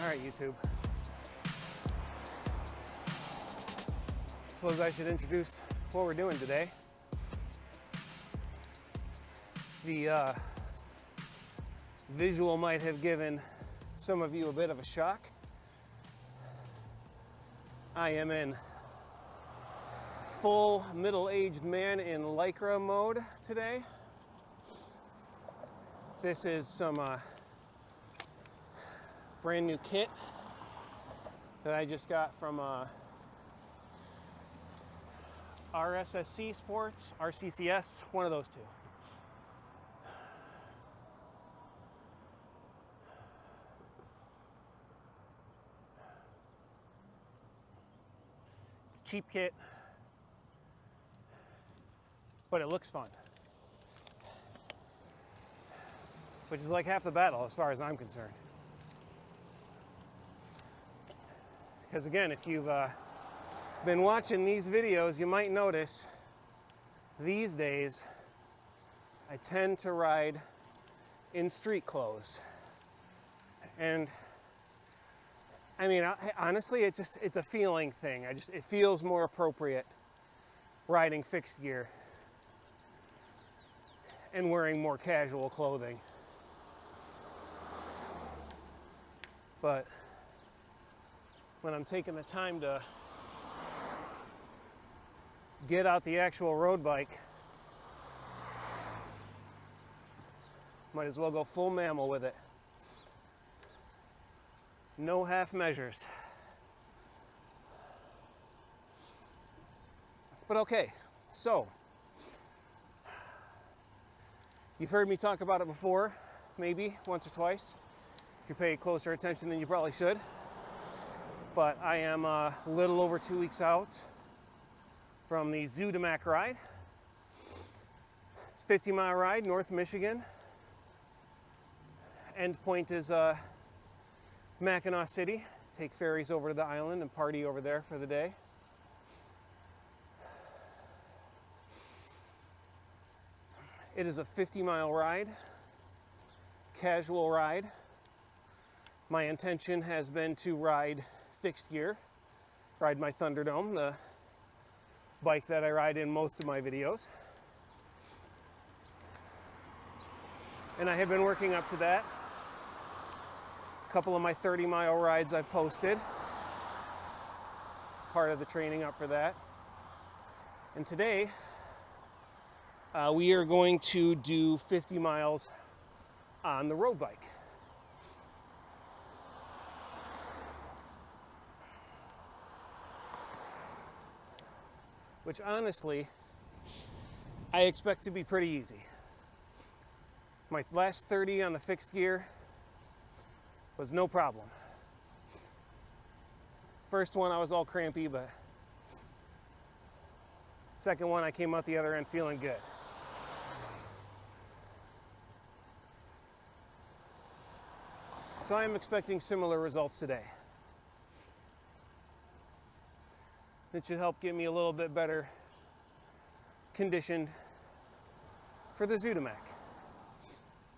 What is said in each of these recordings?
Alright, YouTube. Suppose I should introduce what we're doing today. The visual might have given some of you a bit of a shock. I am in full middle-aged man in Lycra mode today. This is some brand new kit that I just got from RSSC Sports, RCCS, one of those two. It's a cheap kit, but it looks fun. Which is like half the battle as far as I'm concerned. Because again, if you've been watching these videos, you might notice these days I tend to ride in street clothes. And I mean, honestly, it's a feeling thing. It feels more appropriate riding fixed gear and wearing more casual clothing. But when I'm taking the time to get out the actual road bike, might as well go full mammal with it. No half measures. But okay, so you've heard me talk about it before, maybe once or twice. If you pay closer attention than you probably should. But I am a little over 2 weeks out from the Decimate ride. It's a 50-mile ride, North Michigan. End point is Mackinac City. Take ferries over to the island and party over there for the day. It is a 50-mile ride, casual ride. My intention has been to ride fixed gear, ride my Thunderdome, the bike that I ride in most of my videos. And I have been working up to that. A couple of my 30-mile rides I've posted, part of the training up for that. And today, we are going to do 50 miles on the road bike. Which honestly, I expect to be pretty easy. My last 30 on the fixed gear was no problem. First one I was all crampy, but second one I came out the other end feeling good. So I am expecting similar results today. It should help get me a little bit better conditioned for the Decimate.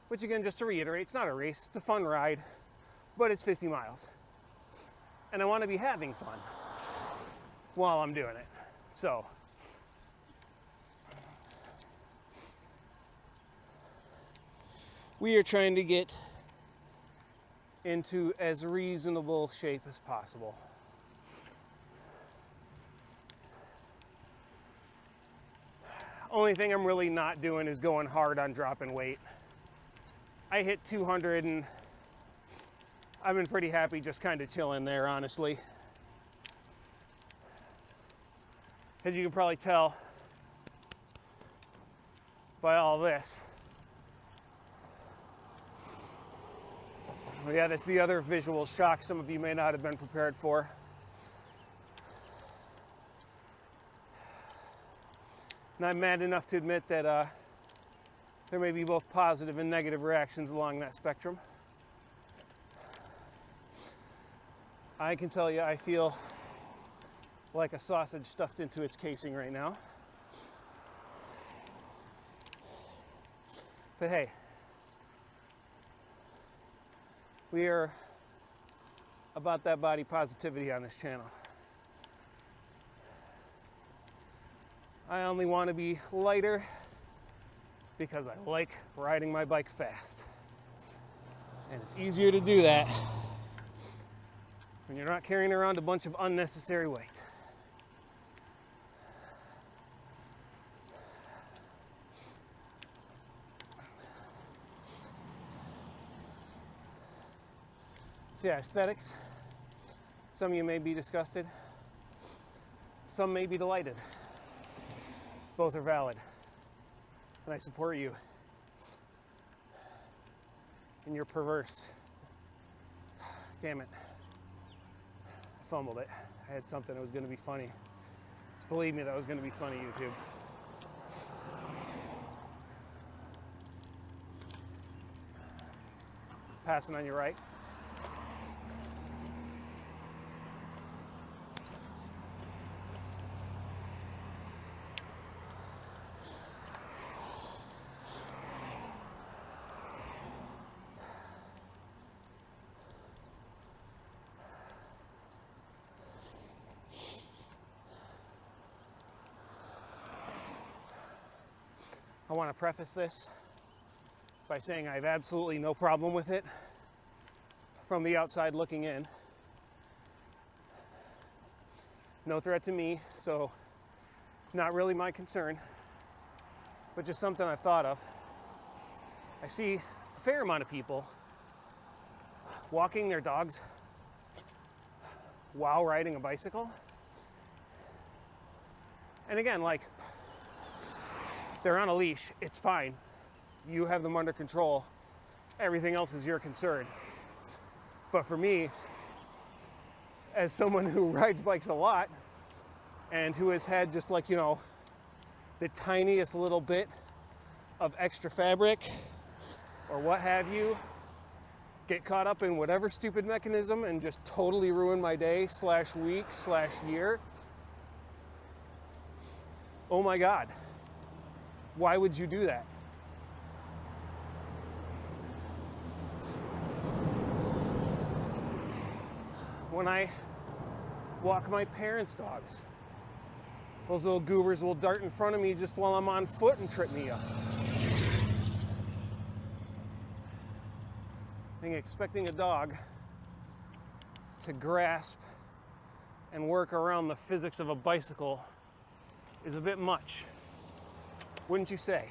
Which again, just to reiterate, it's not a race, it's a fun ride, but it's 50 miles. And I want to be having fun while I'm doing it. So, we are trying to get into as reasonable shape as possible. Only thing I'm really not doing is going hard on dropping weight. I hit 200 and I've been pretty happy just kind of chilling there, honestly. As you can probably tell by all this. Yeah, that's the other visual shock some of you may not have been prepared for. And I'm mad enough to admit that there may be both positive and negative reactions along that spectrum. I can tell you I feel like a sausage stuffed into its casing right now. But hey, we are about that body positivity on this channel. I only want to be lighter because I like riding my bike fast. And it's easier to do that when you're not carrying around a bunch of unnecessary weight. So yeah, aesthetics. Some of you may be disgusted. Some may be delighted. Both are valid. And I support you. And you're perverse. Damn it. I fumbled it. I had something that was going to be funny. Just believe me, that was going to be funny, YouTube. Passing on your right. I want to preface this by saying I have absolutely no problem with it from the outside looking in. No threat to me, so not really my concern, but just something I've thought of. I see a fair amount of people walking their dogs while riding a bicycle. And again, like, they're on a leash, it's fine. You have them under control. Everything else is your concern. But for me, as someone who rides bikes a lot and who has had just like, you know, the tiniest little bit of extra fabric or what have you, get caught up in whatever stupid mechanism and just totally ruin my day / week / year. Oh my God. Why would you do that? When I walk my parents' dogs, those little goobers will dart in front of me just while I'm on foot and trip me up. I think expecting a dog to grasp and work around the physics of a bicycle is a bit much. Wouldn't you say?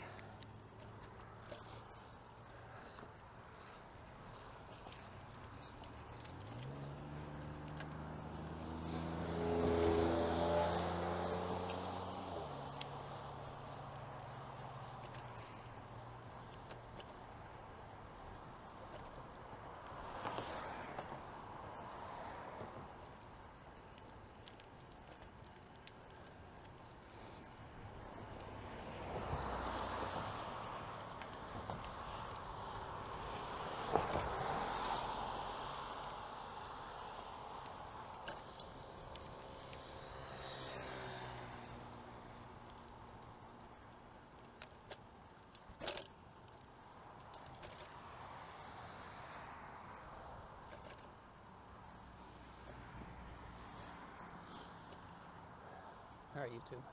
All right, YouTube.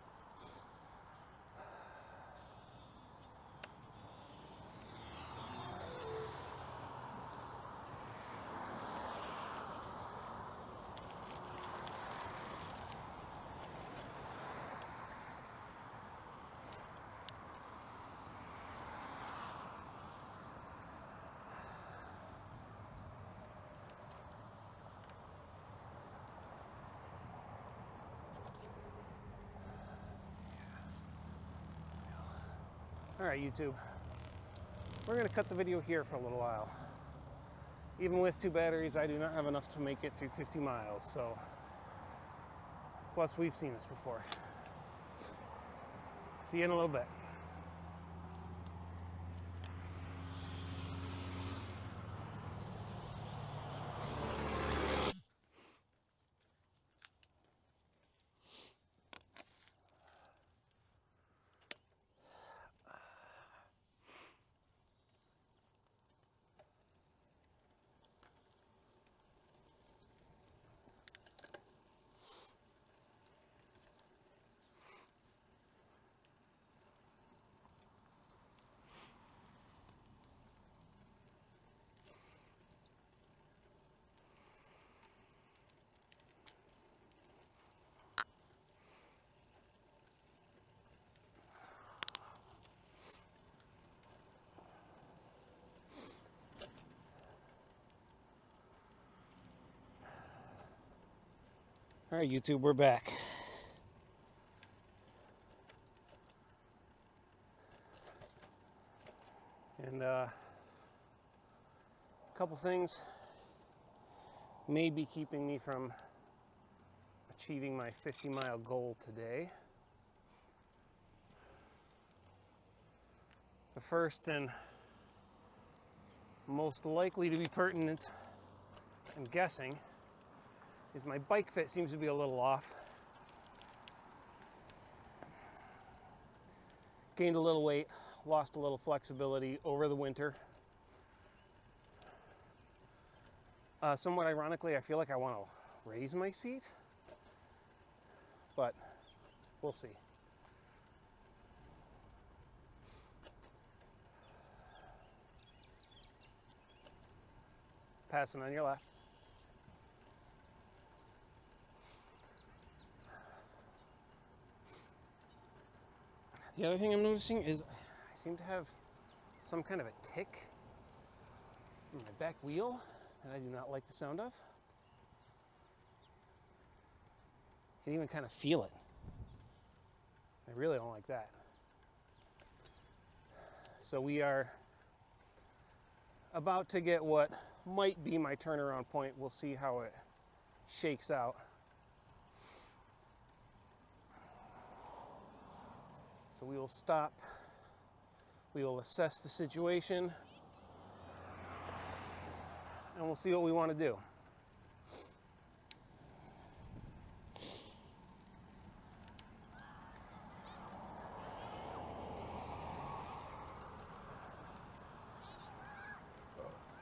All right, YouTube. We're going to cut the video here for a little while. Even with 2 batteries, I do not have enough to make it to 50 miles, so... Plus, we've seen this before. See you in a little bit. All right, YouTube, we're back. And a couple things may be keeping me from achieving my 50-mile goal today. The first and most likely to be pertinent, I'm guessing, is my bike fit seems to be a little off. Gained a little weight, lost a little flexibility over the winter. Somewhat ironically, I feel like I want to raise my seat, but we'll see. Passing on your left. The other thing I'm noticing is I seem to have some kind of a tick in my back wheel that I do not like the sound of. You can even kind of feel it. I really don't like that. So we are about to get what might be my turnaround point. We'll see how it shakes out. So we will stop, we will assess the situation, and we'll see what we want to do.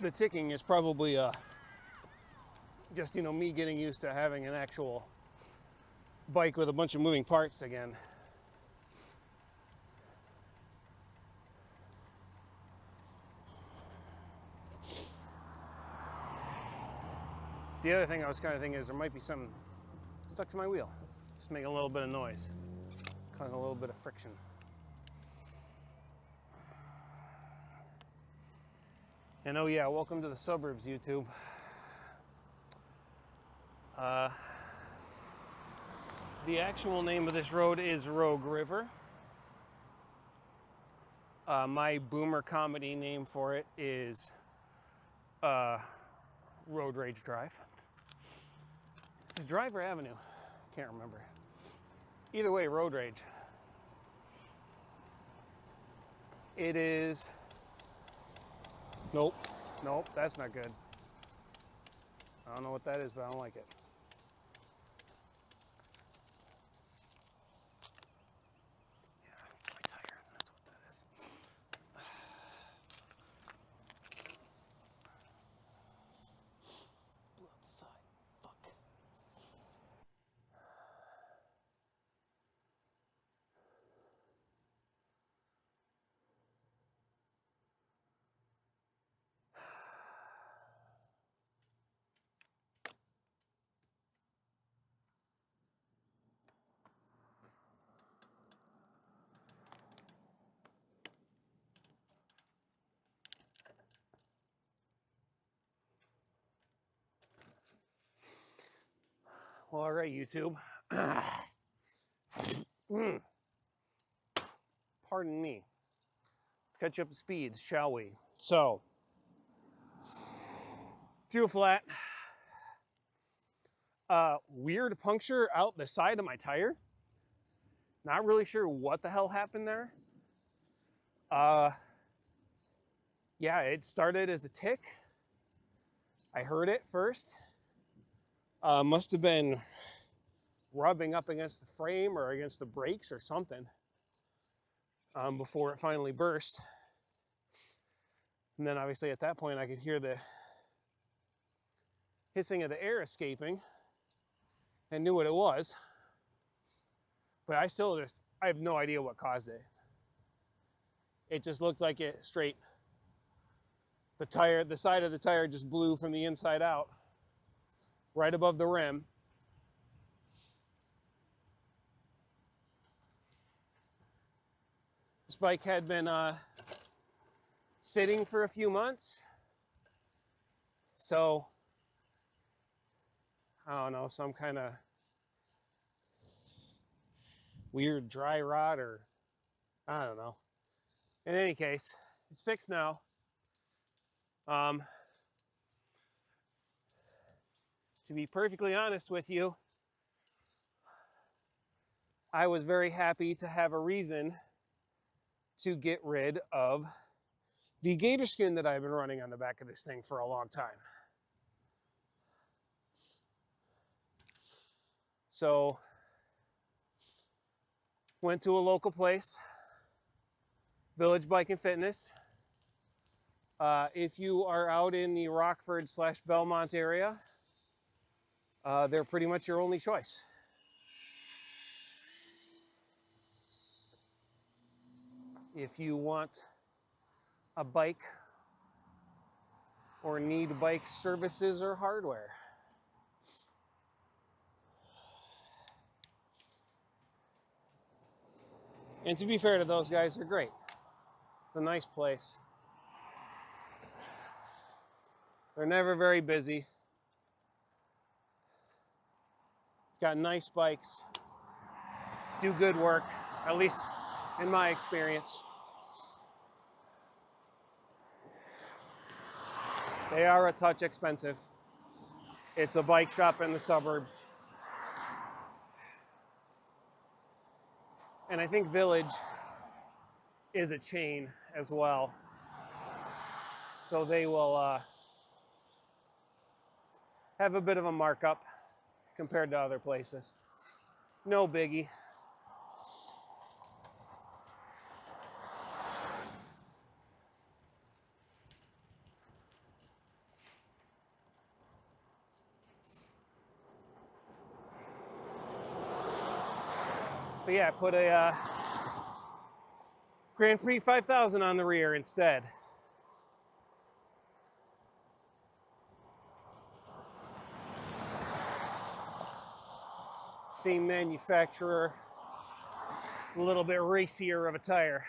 The ticking is probably just, me getting used to having an actual bike with a bunch of moving parts again. The other thing I was kind of thinking is there might be something stuck to my wheel. Just making a little bit of noise, causing a little bit of friction. And oh yeah, welcome to the suburbs, YouTube. The actual name of this road is Rogue River. My boomer comedy name for it is Road Rage Drive. This is Drive or Avenue? Can't remember. Either way, Road Rage. It is... Nope, that's not good. I don't know what that is, but I don't like it. Yeah, it's my tire. That's what that is. Blew out the side. Fuck. Well, all right, YouTube. Pardon me. Let's catch up to speeds, shall we? So, fuel flat. Weird puncture out the side of my tire. Not really sure what the hell happened there. Yeah, it started as a tick. I heard it first. Must have been rubbing up against the frame or against the brakes or something before it finally burst. And then obviously at that point I could hear the hissing of the air escaping and knew what it was. But I have no idea what caused it. It just looked like it straight. The side of the tire just blew from the inside out, right above the rim. This bike had been sitting for a few months. So, I don't know, some kind of weird dry rot, or I don't know. In any case, it's fixed now. To be perfectly honest with you, I was very happy to have a reason to get rid of the gator skin that I've been running on the back of this thing for a long time. So, went to a local place, Village Bike and Fitness. If you are out in the Rockford/Belmont area, they're pretty much your only choice. If you want a bike or need bike services or hardware. And to be fair to those guys, they're great. It's a nice place. They're never very busy. Got nice bikes. Do good work, at least in my experience. They are a touch expensive. It's a bike shop in the suburbs. And I think Village is a chain as well. So they will have a bit of a markup compared to other places. No biggie. But yeah, put a Grand Prix 5000 on the rear instead. Same manufacturer, a little bit racier of a tire.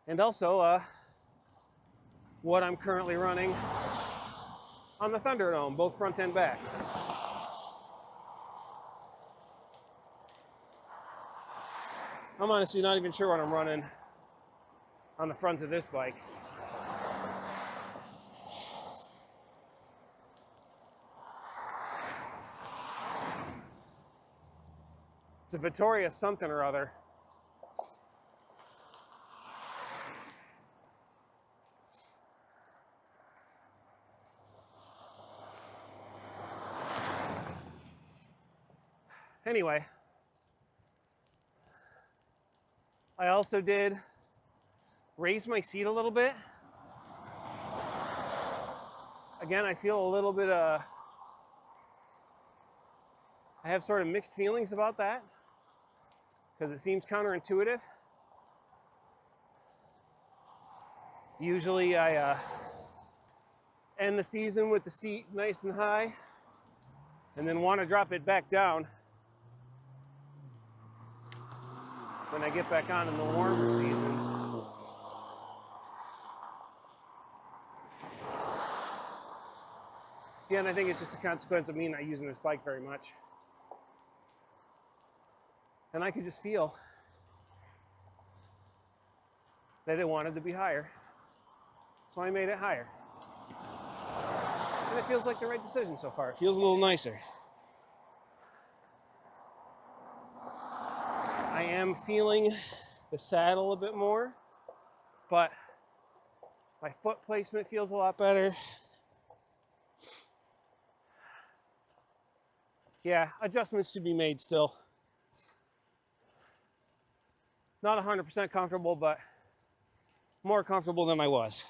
And also, what I'm currently running on the Thunderdome, both front and back. I'm honestly not even sure what I'm running on the front of this bike. It's a Vittoria something or other. Anyway, I also did raise my seat a little bit. Again, I feel a little bit I have sort of mixed feelings about that because it seems counterintuitive. Usually I end the season with the seat nice and high and then want to drop it back down when I get back on in the warmer seasons. Again, I think it's just a consequence of me not using this bike very much. And I could just feel that it wanted to be higher. So I made it higher. And it feels like the right decision so far. It feels a little nicer. I am feeling the saddle a bit more, but my foot placement feels a lot better. Yeah, adjustments to be made still. Not 100% comfortable, but more comfortable than I was.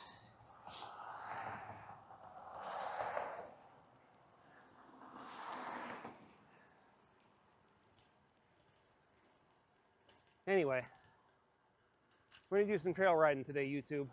Anyway, we're gonna do some trail riding today, YouTube.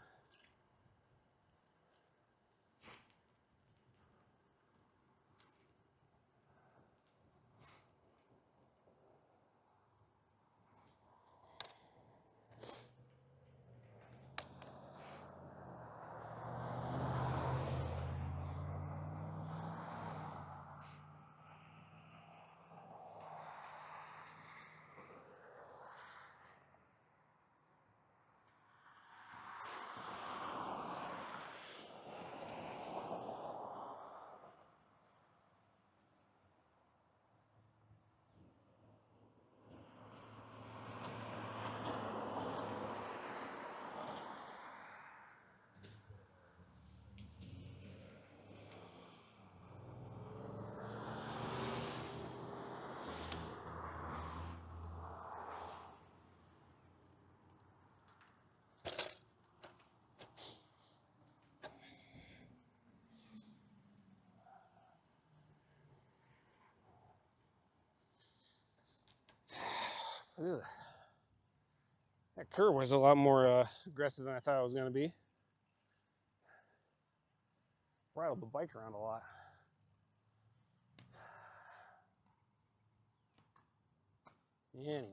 Ugh. That curve was a lot more aggressive than I thought it was going to be. Rattled the bike around a lot. Anyway.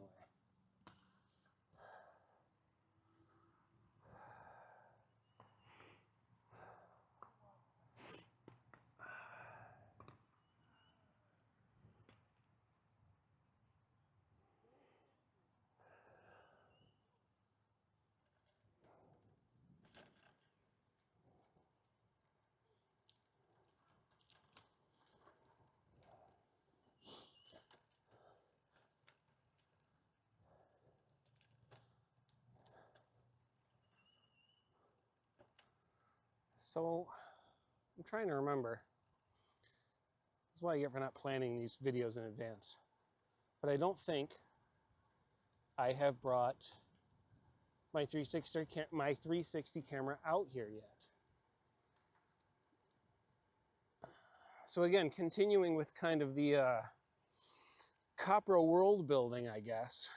So, I'm trying to remember. That's what I get for not planning these videos in advance. But I don't think I have brought my 360 camera out here yet. So again, continuing with kind of the Copro world building, I guess.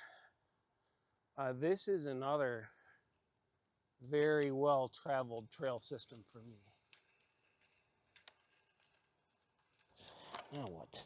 This is another very well-traveled trail system for me. Now what?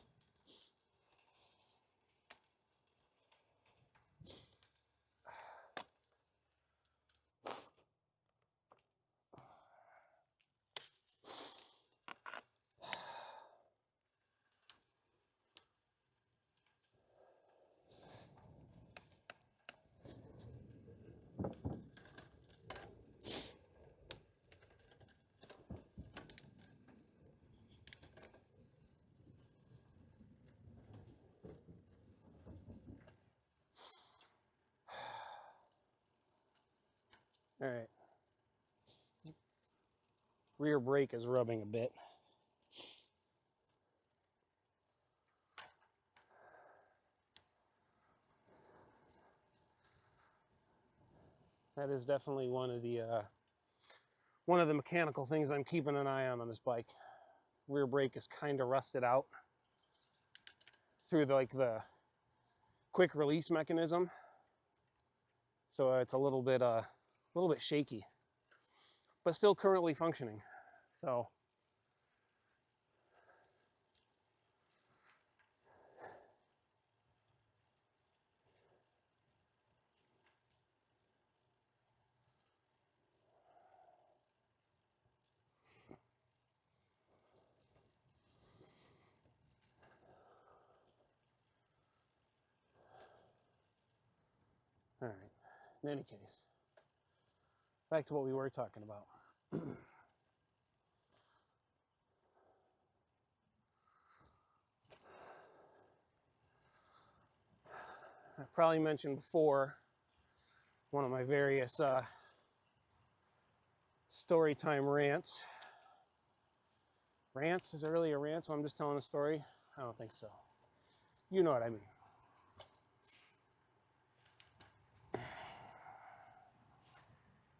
All right. Rear brake is rubbing a bit. That is definitely one of the mechanical things I'm keeping an eye on this bike. Rear brake is kind of rusted out through the quick release mechanism, so it's a little bit shaky, but still currently functioning. So all right, in any case, back to what we were talking about. I've probably mentioned before one of my various story time rants. Rants? Is it really a rant when I'm just telling a story? I don't think so. You know what I mean.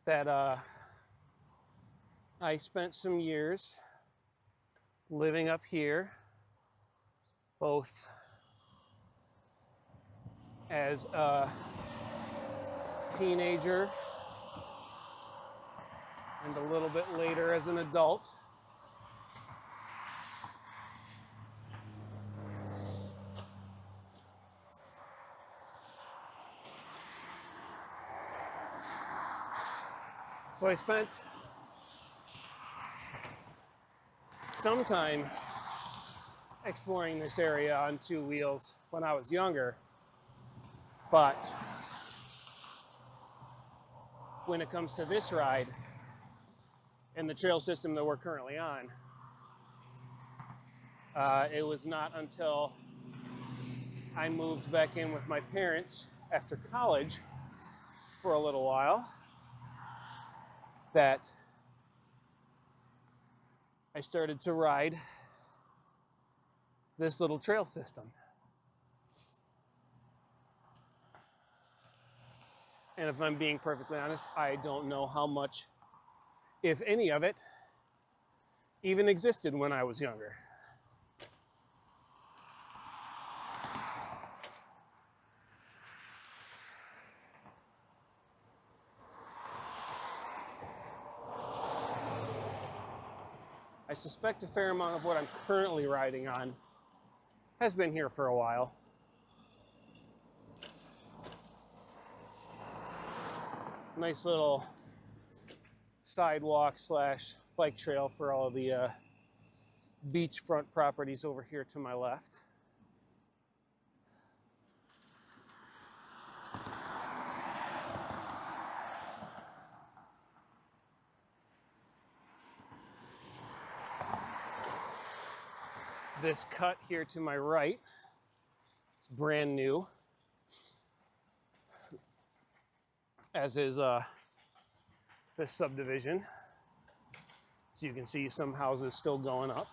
That I spent some years living up here, both as a teenager and a little bit later as an adult. So I spent some time exploring this area on two wheels when I was younger, but when it comes to this ride and the trail system that we're currently on, it was not until I moved back in with my parents after college for a little while that I started to ride this little trail system. And if I'm being perfectly honest, I don't know how much, if any of it, even existed when I was younger. suspect a fair amount of what I'm currently riding on has been here for a while. Nice little sidewalk slash bike trail for all of the beachfront properties over here to my left. This cut here to my right is brand new, as is this subdivision. So you can see some houses still going up.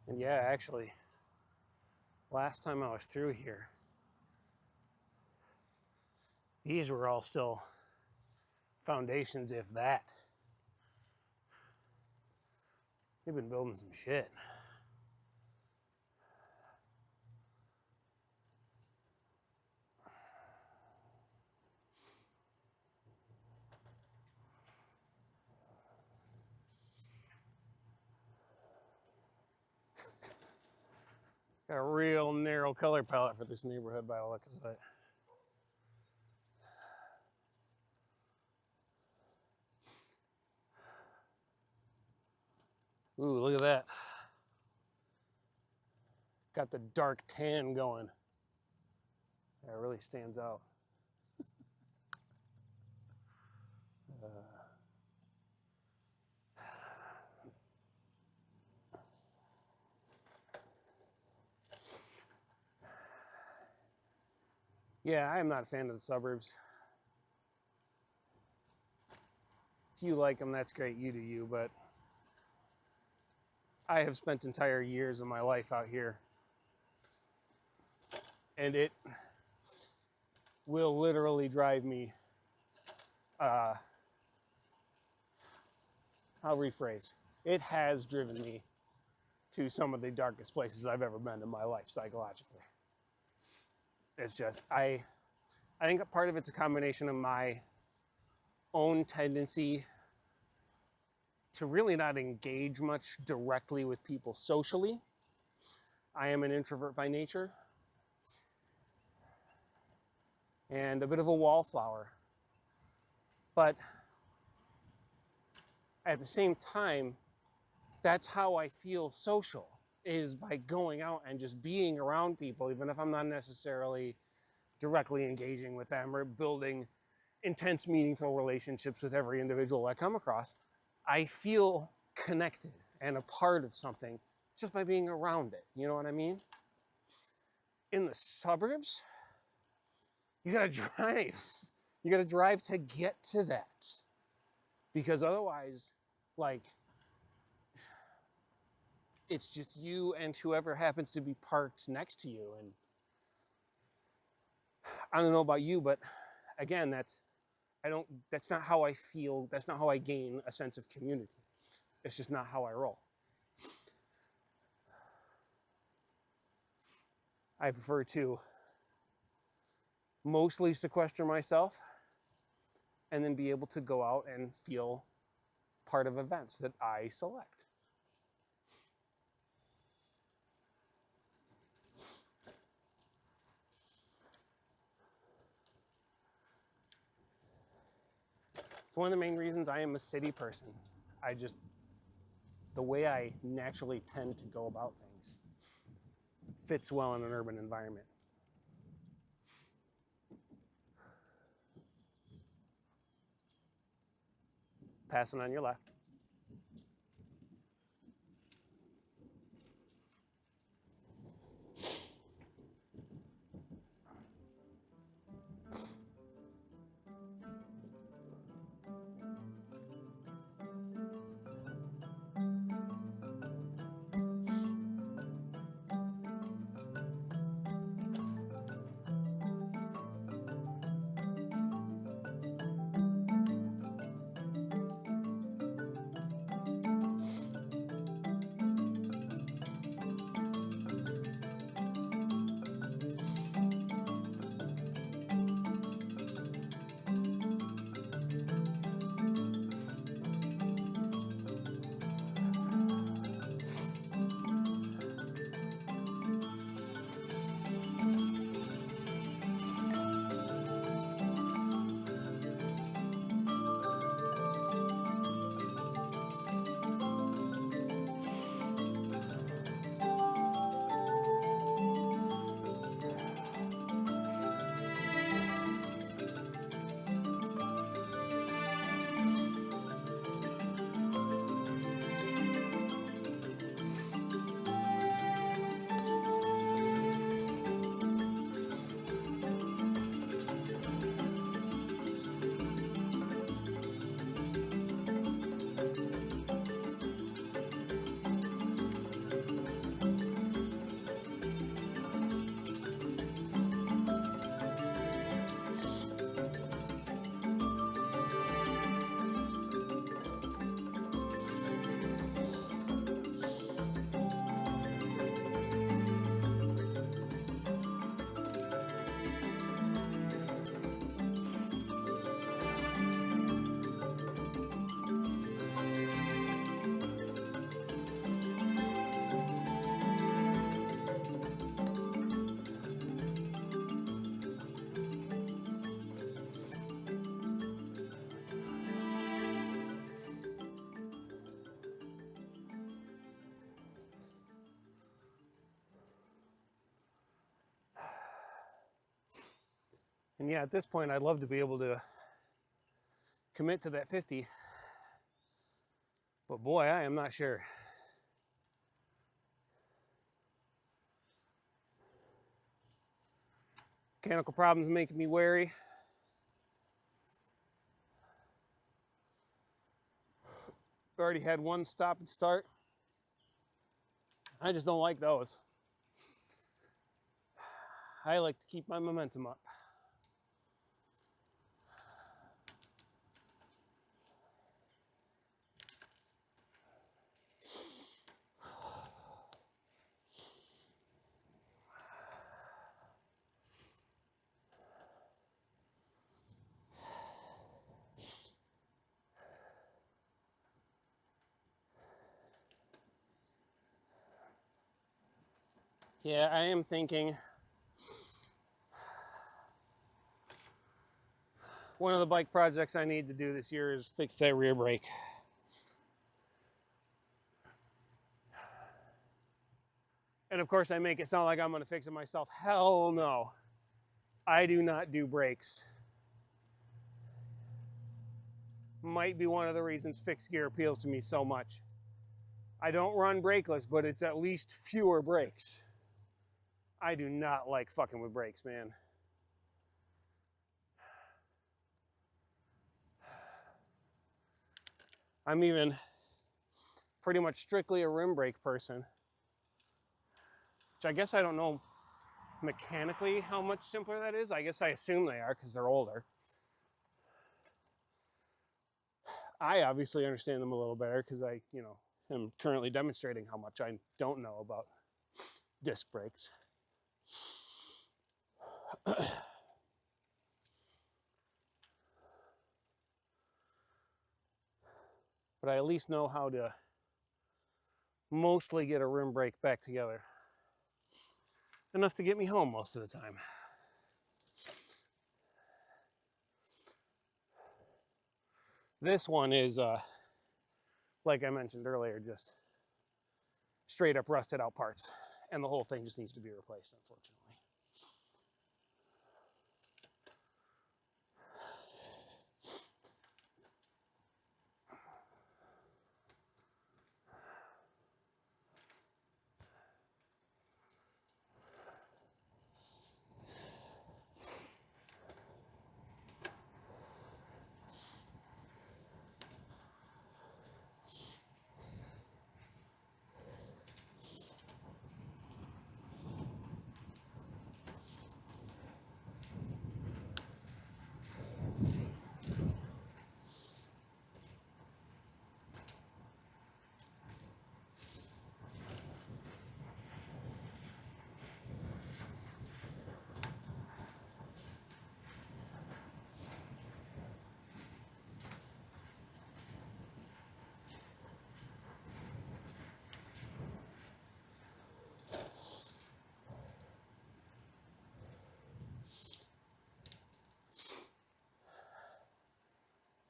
And yeah, actually, last time I was through here, these were all still foundations, if that. They've been building some shit. Got a real narrow color palette for this neighborhood by the look of it. Ooh, look at that. Got the dark tan going. Yeah, it really stands out. Yeah, I am not a fan of the suburbs. If you like them, that's great, you do you, but I have spent entire years of my life out here, and it will literally drive me, I'll rephrase, it has driven me to some of the darkest places I've ever been in my life psychologically. It's just, I think a part of it's a combination of my own tendency to really not engage much directly with people socially. I am an introvert by nature and a bit of a wallflower. But at the same time, that's how I feel social, is by going out and just being around people, even if I'm not necessarily directly engaging with them or building intense, meaningful relationships with every individual I come across. I feel connected and a part of something just by being around it. You know what I mean? In the suburbs, you gotta drive. You gotta drive to get to that. Because otherwise, like, it's just you and whoever happens to be parked next to you. And I don't know about you, but again, that's not how I feel. That's not how I gain a sense of community. It's just not how I roll. I prefer to mostly sequester myself and then be able to go out and feel part of events that I select. It's one of the main reasons I am a city person. The way I naturally tend to go about things fits well in an urban environment. Passing on your left. And yeah, at this point, I'd love to be able to commit to that 50. But boy, I am not sure. Mechanical problems making me wary. Already had one stop and start. I just don't like those. I like to keep my momentum up. Yeah, I am thinking one of the bike projects I need to do this year is fix that rear brake. And of course I make it sound like I'm gonna fix it myself. Hell no. I do not do brakes. Might be one of the reasons fixed gear appeals to me so much. I don't run brakeless, but it's at least fewer brakes. I do not like fucking with brakes, man. I'm even pretty much strictly a rim brake person, which I guess I don't know mechanically how much simpler that is. I guess I assume they are because they're older. I obviously understand them a little better because I, am currently demonstrating how much I don't know about disc brakes. But I at least know how to mostly get a rim brake back together. Enough to get me home most of the time. This one is, like I mentioned earlier, just straight up rusted out parts. And the whole thing just needs to be replaced, unfortunately.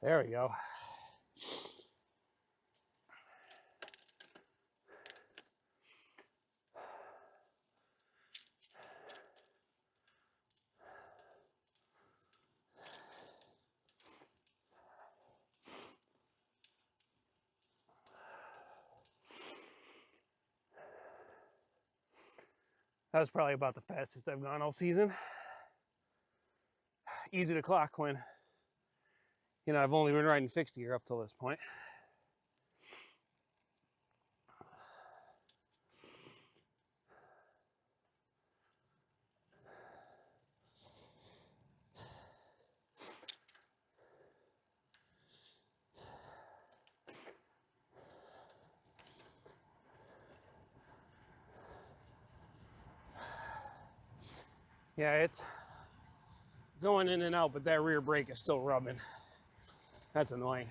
There we go. That was probably about the fastest I've gone all season. Easy to clock when, I've only been riding fixed gear up till this point. Yeah, it's going in and out, but that rear brake is still rubbing. That's annoying.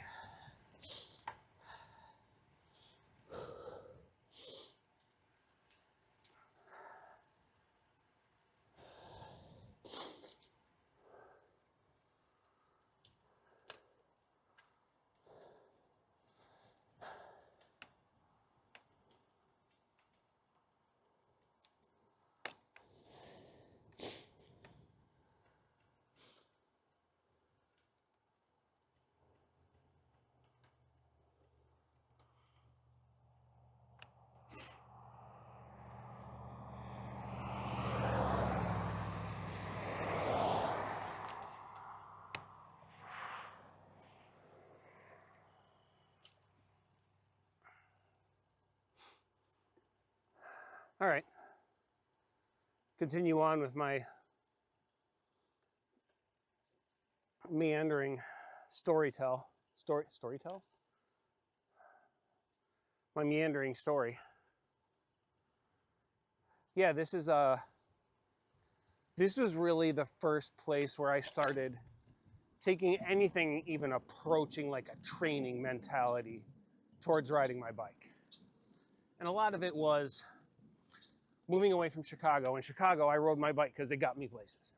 All right. Continue on with my meandering storytell. My meandering story. Yeah, this was really the first place where I started taking anything even approaching like a training mentality towards riding my bike. And a lot of it was moving away from Chicago. In Chicago, I rode my bike because it got me places.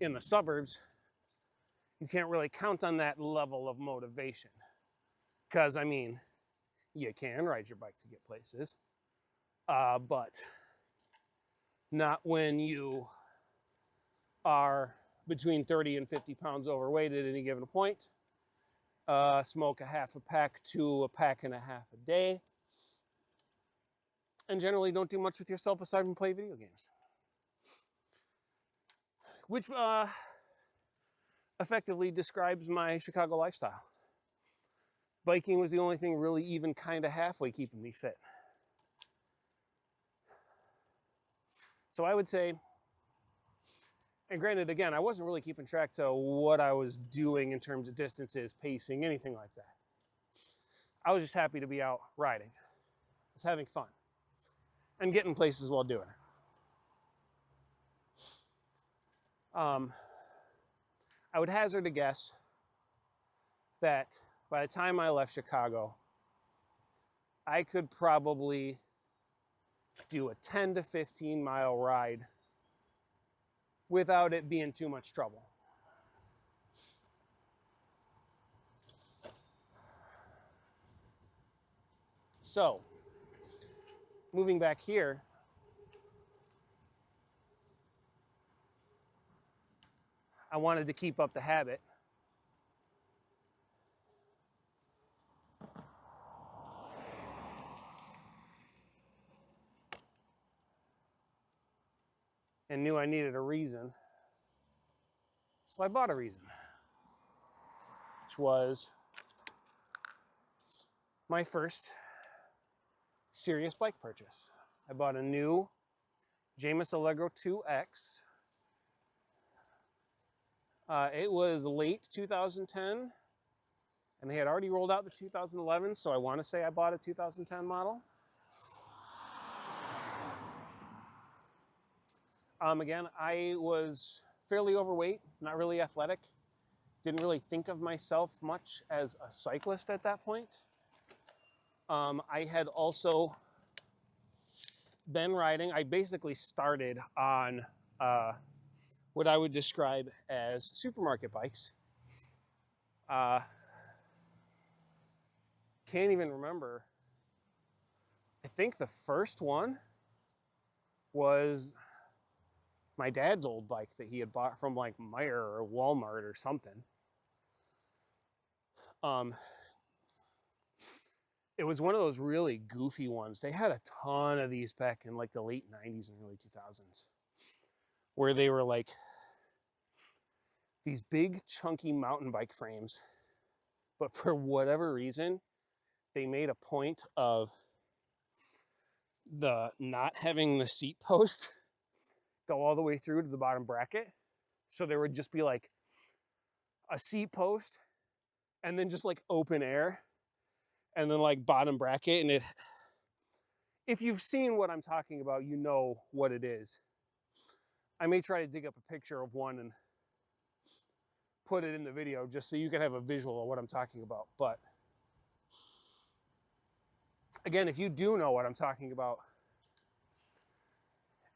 In the suburbs, you can't really count on that level of motivation. Because, I mean, you can ride your bike to get places, but not when you are between 30 and 50 pounds overweight at any given point. Smoke a half a pack to a pack and a half a day. And generally don't do much with yourself aside from play video games. Which effectively describes my Chicago lifestyle. Biking was the only thing really even kind of halfway keeping me fit. So I would say, and granted, again, I wasn't really keeping track to what I was doing in terms of distances, pacing, anything like that. I was just happy to be out riding. I was having fun and getting places while doing it. I would hazard a guess that by the time I left Chicago, I could probably do a 10 to 15 mile ride without it being too much trouble. So, moving back here, I wanted to keep up the habit. And knew I needed a reason. So I bought a reason, which was my first serious bike purchase. I bought a new Jamis Allegro 2X. It was late 2010, and they had already rolled out the 2011, so I want to say I bought a 2010 model. Again, I was fairly overweight, not really athletic. Didn't really think of myself much as a cyclist at that point. I had also been riding. I basically started on what I would describe as supermarket bikes. Can't even remember. I think the first one was my dad's old bike that he had bought from like Meijer or Walmart or something. It was one of those really goofy ones. They had a ton of these back in like the late 90s and early 2000s, where they were like these big chunky mountain bike frames, but for whatever reason, they made a point of the not having the seat post go all the way through to the bottom bracket. So there would just be like a seat post and then just like open air and then like bottom bracket. And it, if you've seen what I'm talking about, you know what it is. I may try to dig up a picture of one and put it in the video just so you can have a visual of what I'm talking about. But again, if you do know what I'm talking about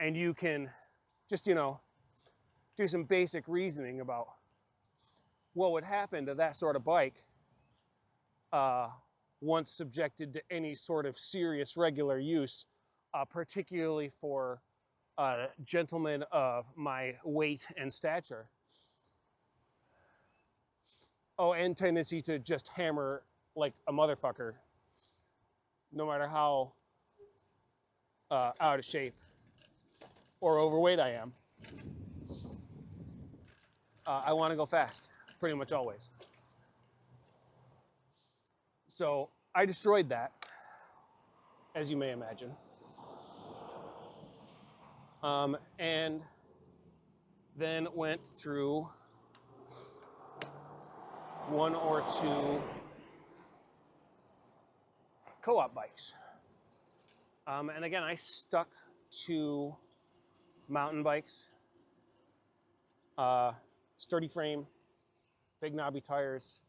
and you can just, you know, do some basic reasoning about what would happen to that sort of bike once subjected to any sort of serious regular use, particularly for gentlemen of my weight and stature. Oh, and tendency to just hammer like a motherfucker, no matter how out of shape or overweight I am. I want to go fast, pretty much always. So I destroyed that, as you may imagine. And then went through one or two co-op bikes. And again, I stuck to mountain bikes, sturdy frame, big knobby tires.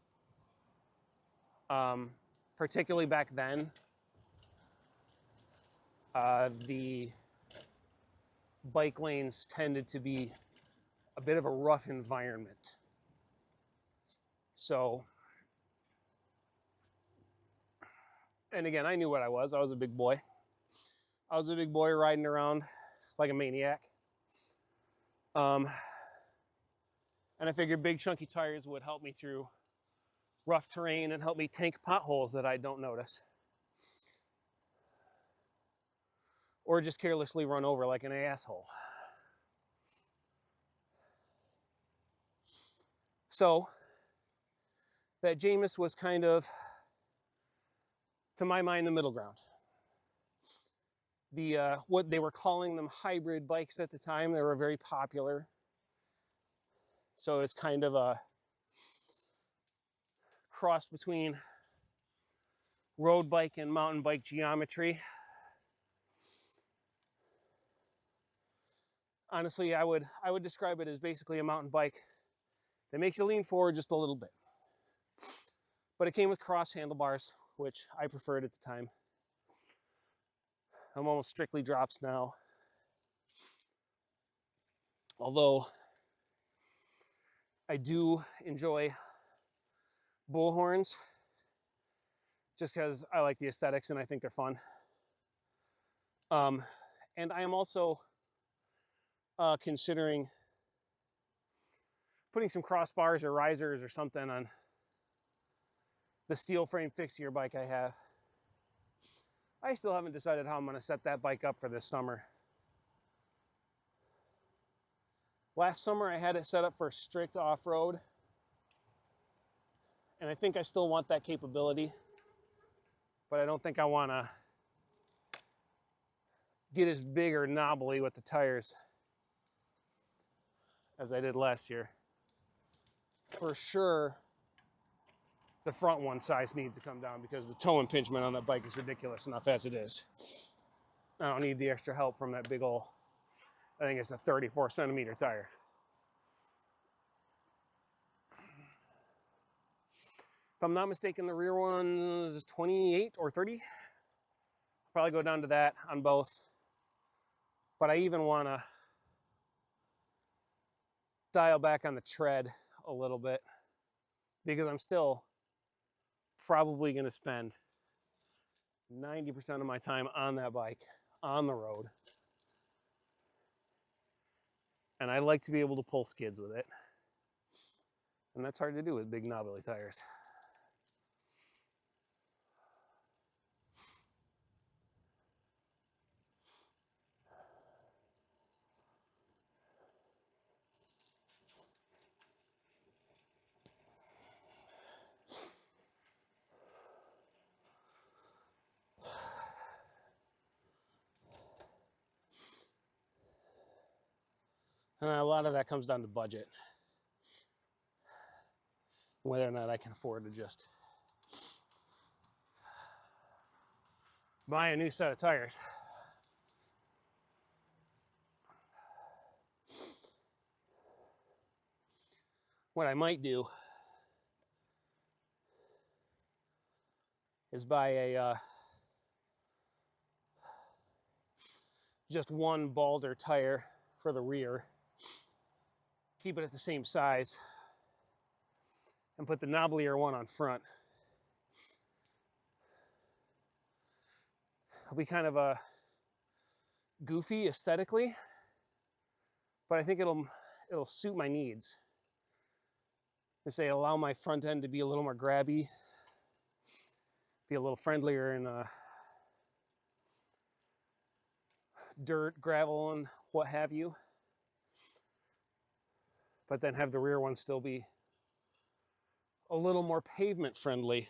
Particularly back then, the bike lanes tended to be a bit of a rough environment. So, and again, I knew what I was. I was a big boy. I was a big boy riding around like a maniac. And I figured big chunky tires would help me through rough terrain and help me tank potholes that I don't notice. Or just carelessly run over like an asshole. So that Jameis was kind of, to my mind, the middle ground. The what they were calling them hybrid bikes at the time, they were very popular. So it's kind of a cross between road bike and mountain bike geometry. Honestly, I would describe it as basically a mountain bike that makes you lean forward just a little bit. But it came with cross handlebars, which I preferred at the time. I'm almost strictly drops now. Although I do enjoy bull horns just because I like the aesthetics and I think they're fun. And I am also considering putting some crossbars or risers or something on the steel frame fixed gear bike I have. I still haven't decided how I'm going to set that bike up for this summer. Last summer I had it set up for strict off-road, and I think I still want that capability, but I don't think I want to get as big or knobbly with the tires as I did last year. For sure, the front one size needs to come down because the toe impingement on that bike is ridiculous enough as it is. I don't need the extra help from that big old, I think it's a 34 centimeter tire. If I'm not mistaken, the rear one is 28 or 30. Probably go down to that on both. But I even want to dial back on the tread a little bit because I'm still probably going to spend 90% of my time on that bike, on the road. And I like to be able to pull skids with it. And that's hard to do with big knobbly tires. And a lot of that comes down to budget. Whether or not I can afford to just buy a new set of tires. What I might do is buy a just one Balder tire for the rear, keep it at the same size, and put the knobblier one on front. It'll be kind of a goofy aesthetically, but I think it'll suit my needs. I say allow my front end to be a little more grabby, be a little friendlier in dirt, gravel, and what have you. But then have the rear one still be a little more pavement friendly.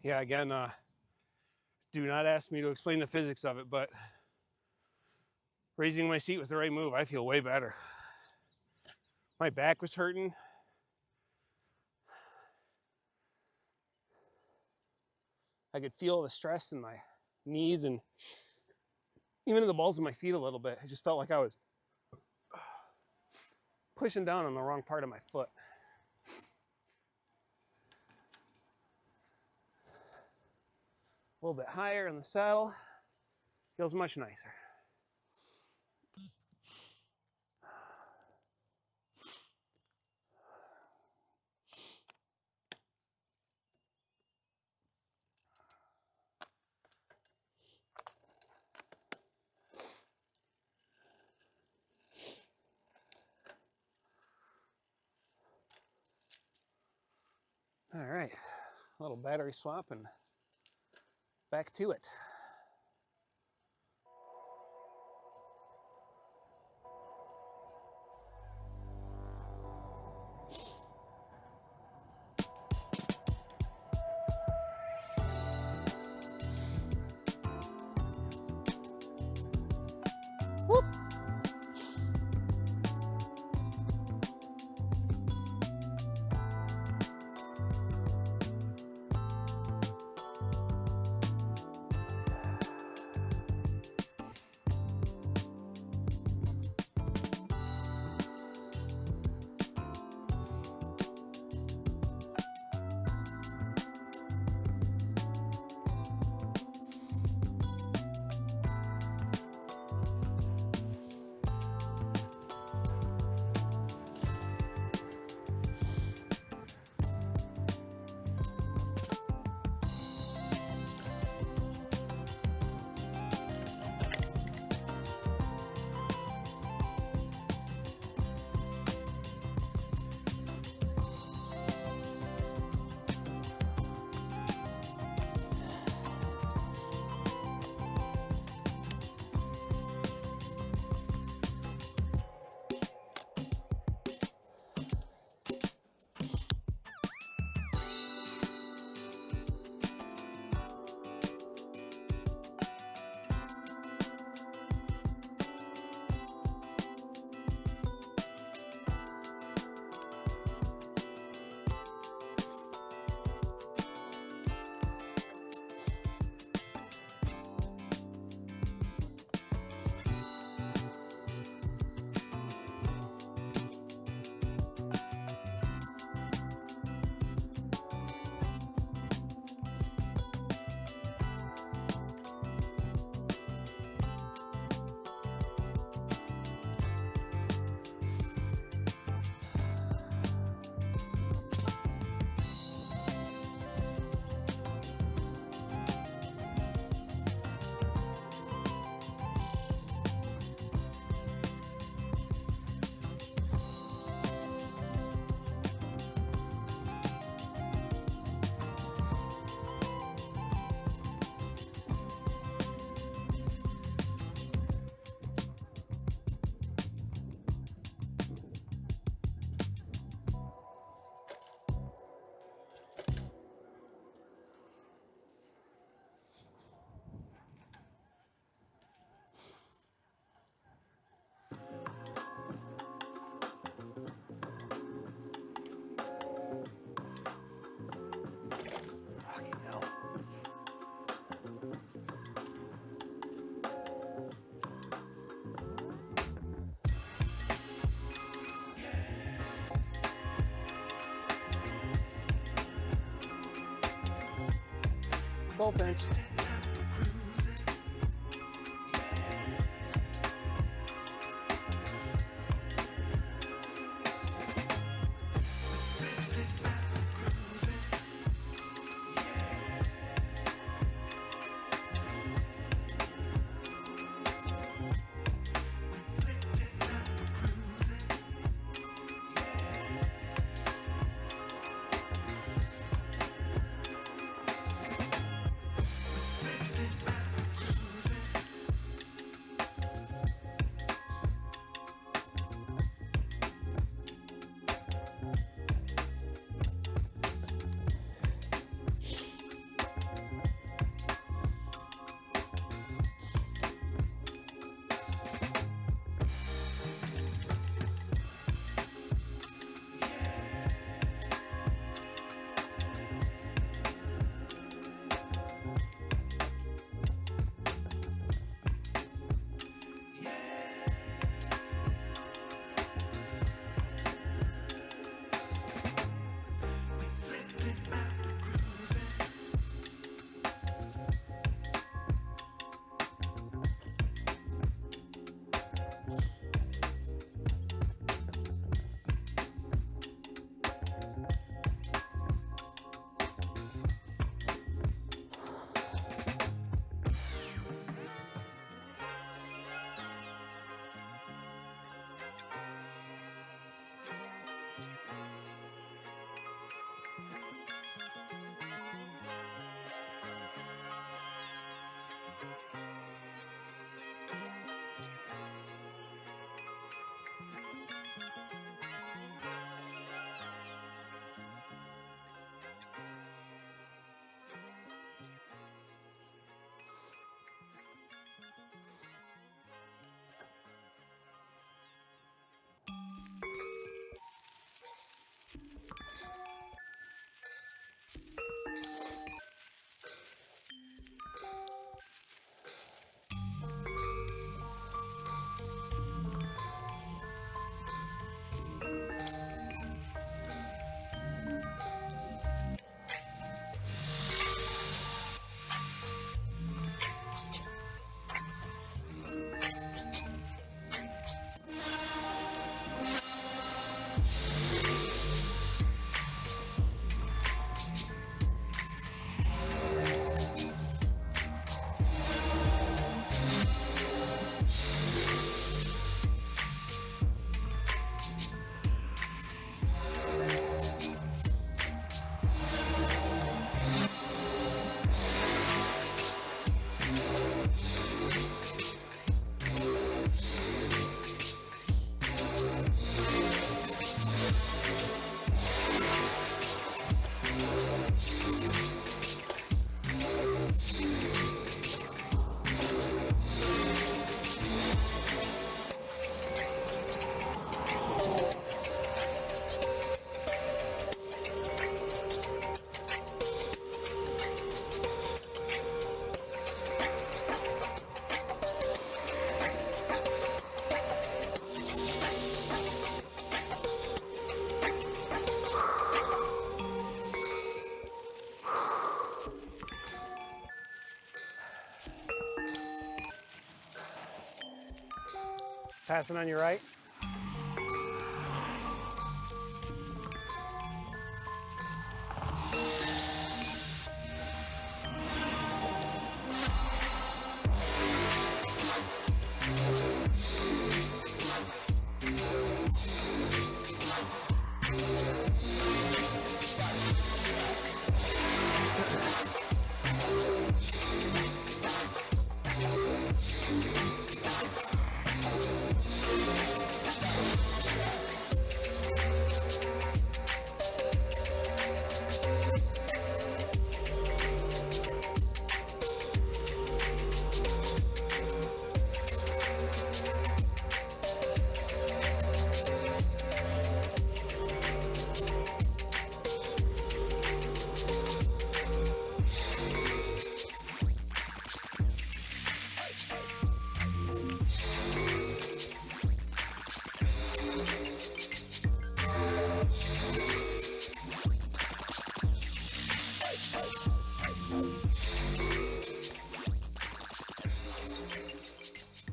Yeah, again, do not ask me to explain the physics of it, but raising my seat was the right move. I feel way better. My back was hurting. I could feel the stress in my knees and even in the balls of my feet a little bit. It just felt like I was pushing down on the wrong part of my foot. A little bit higher in the saddle. Feels much nicer. All right, a little battery swap and back to it. Whoop. Goldfinch. Passing on your right.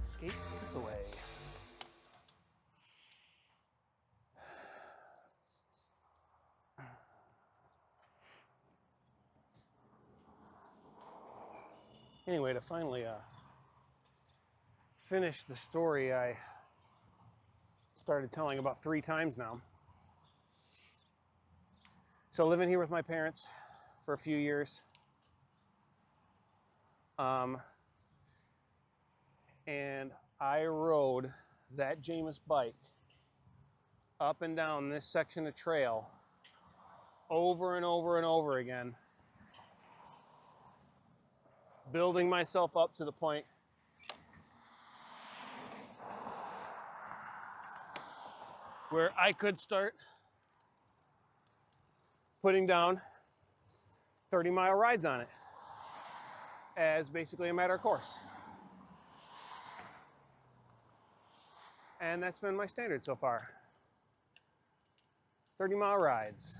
Escape this away. Anyway, to finally finish the story I started telling about 3 times now. So living here with my parents for a few years. And I rode that Jameis bike up and down this section of trail over and over and over again, building myself up to the point where I could start putting down 30-mile rides on it as basically a matter of course. And that's been my standard so far. 30-mile rides.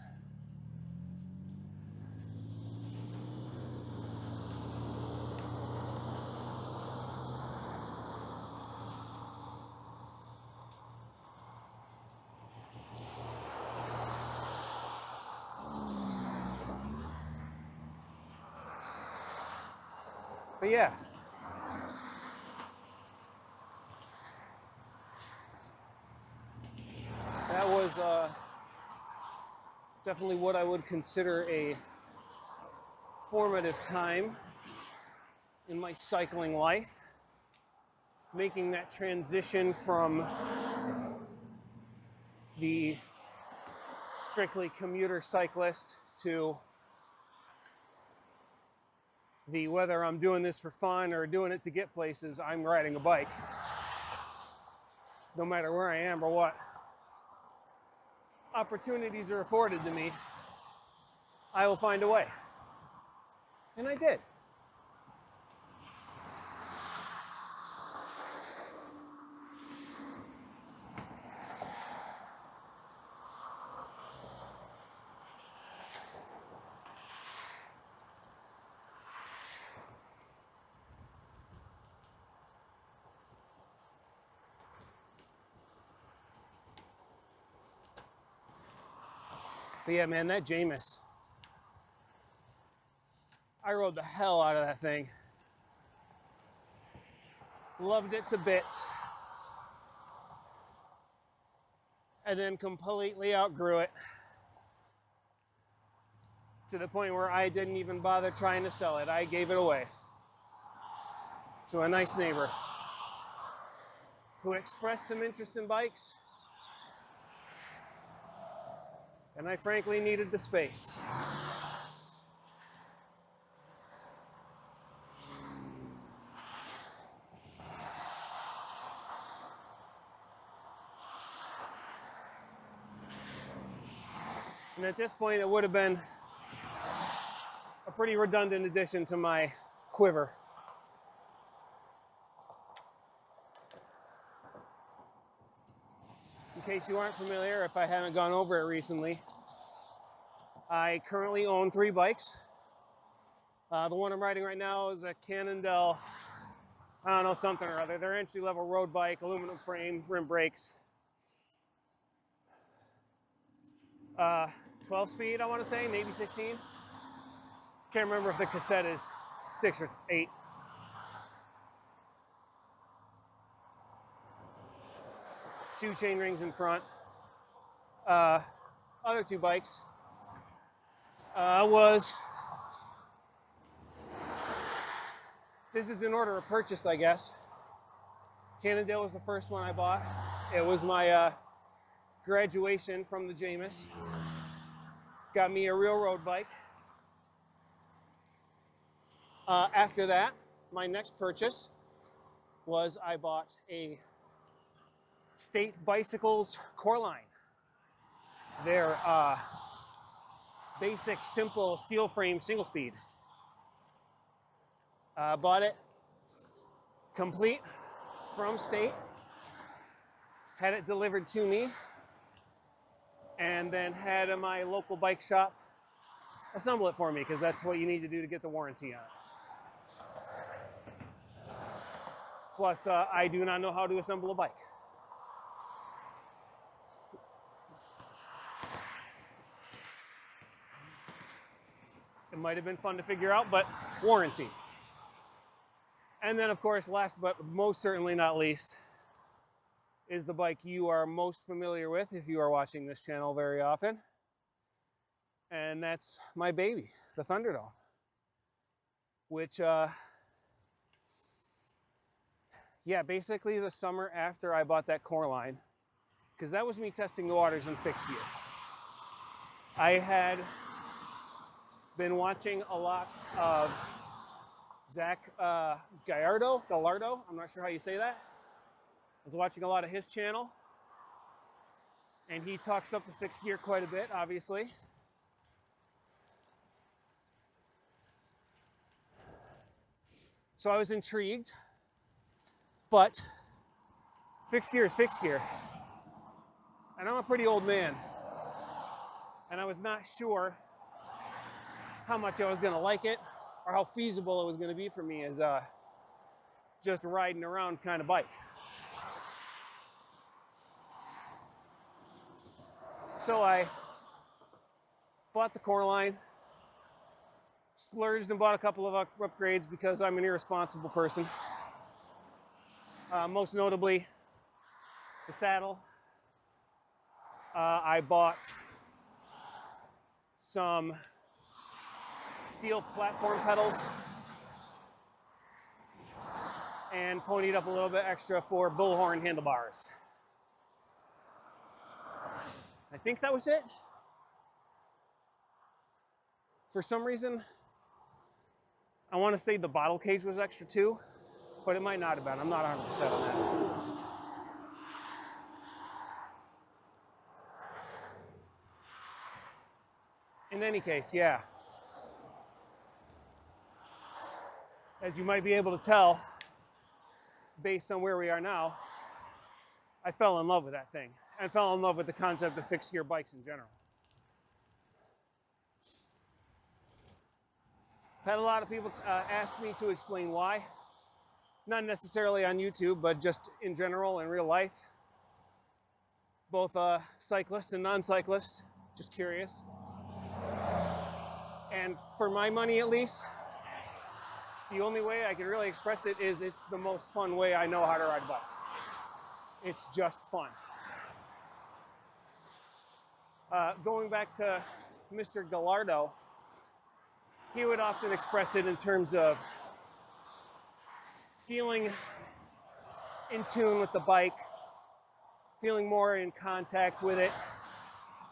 But yeah. That was definitely what I would consider a formative time in my cycling life. Making that transition from the strictly commuter cyclist to the whether I'm doing this for fun or doing it to get places, I'm riding a bike. No matter where I am or what opportunities are afforded to me, I will find a way. And I did. But yeah, man, that Jameis, I rode the hell out of that thing. Loved it to bits. And then completely outgrew it to the point where I didn't even bother trying to sell it. I gave it away to a nice neighbor who expressed some interest in bikes. And I frankly needed the space. And at this point, it would have been a pretty redundant addition to my quiver. In case you aren't familiar, if I haven't gone over it recently, I currently own 3 bikes. The one I'm riding right now is a Cannon I don't know, something or other. They're entry-level road bike, aluminum frame, rim brakes. 12 speed, I want to say, maybe 16. Can't remember if the cassette is 6 or 8. Two chain rings in front. Other two bikes this is in order of purchase, I guess. Cannondale was the first one I bought. It was my graduation from the Jameis. Got me a real road bike. After that, my next purchase was I bought a State Bicycles core line. They're basic, simple steel frame single speed. Bought it complete from State, had it delivered to me, and then had my local bike shop assemble it for me, because that's what you need to do to get the warranty on it. Plus, I do not know how to assemble a bike. It might have been fun to figure out, but warranty. And then, of course, last but most certainly not least, is the bike you are most familiar with if you are watching this channel very often. And that's my baby, the Thunderdome. Which, yeah, basically the summer after I bought that core line, because that was me testing the waters in fixed gear. I had been watching a lot of Zach Gallardo, I'm not sure how you say that. I was watching a lot of his channel, and he talks up the fixed gear quite a bit, obviously. So I was intrigued, but fixed gear is fixed gear. And I'm a pretty old man, and I was not sure how much I was gonna like it, or how feasible it was going to be for me as just a riding around kind of bike. So I bought the core line, splurged and bought a couple of upgrades because I'm an irresponsible person. Most notably, the saddle. I bought some steel platform pedals and ponied up a little bit extra for bullhorn handlebars. I think that was it. For some reason, I want to say the bottle cage was extra too, but it might not have been. I'm not 100% on that. In any case, yeah. As you might be able to tell, based on where we are now, I fell in love with that thing. And fell in love with the concept of fixed gear bikes in general. Had a lot of people ask me to explain why. Not necessarily on YouTube, but just in general, in real life. Both cyclists and non-cyclists, just curious. And for my money at least, the only way I can really express it is it's the most fun way I know how to ride a bike. It's just fun. Going back to Mr. Gallardo, he would often express it in terms of feeling in tune with the bike, feeling more in contact with it,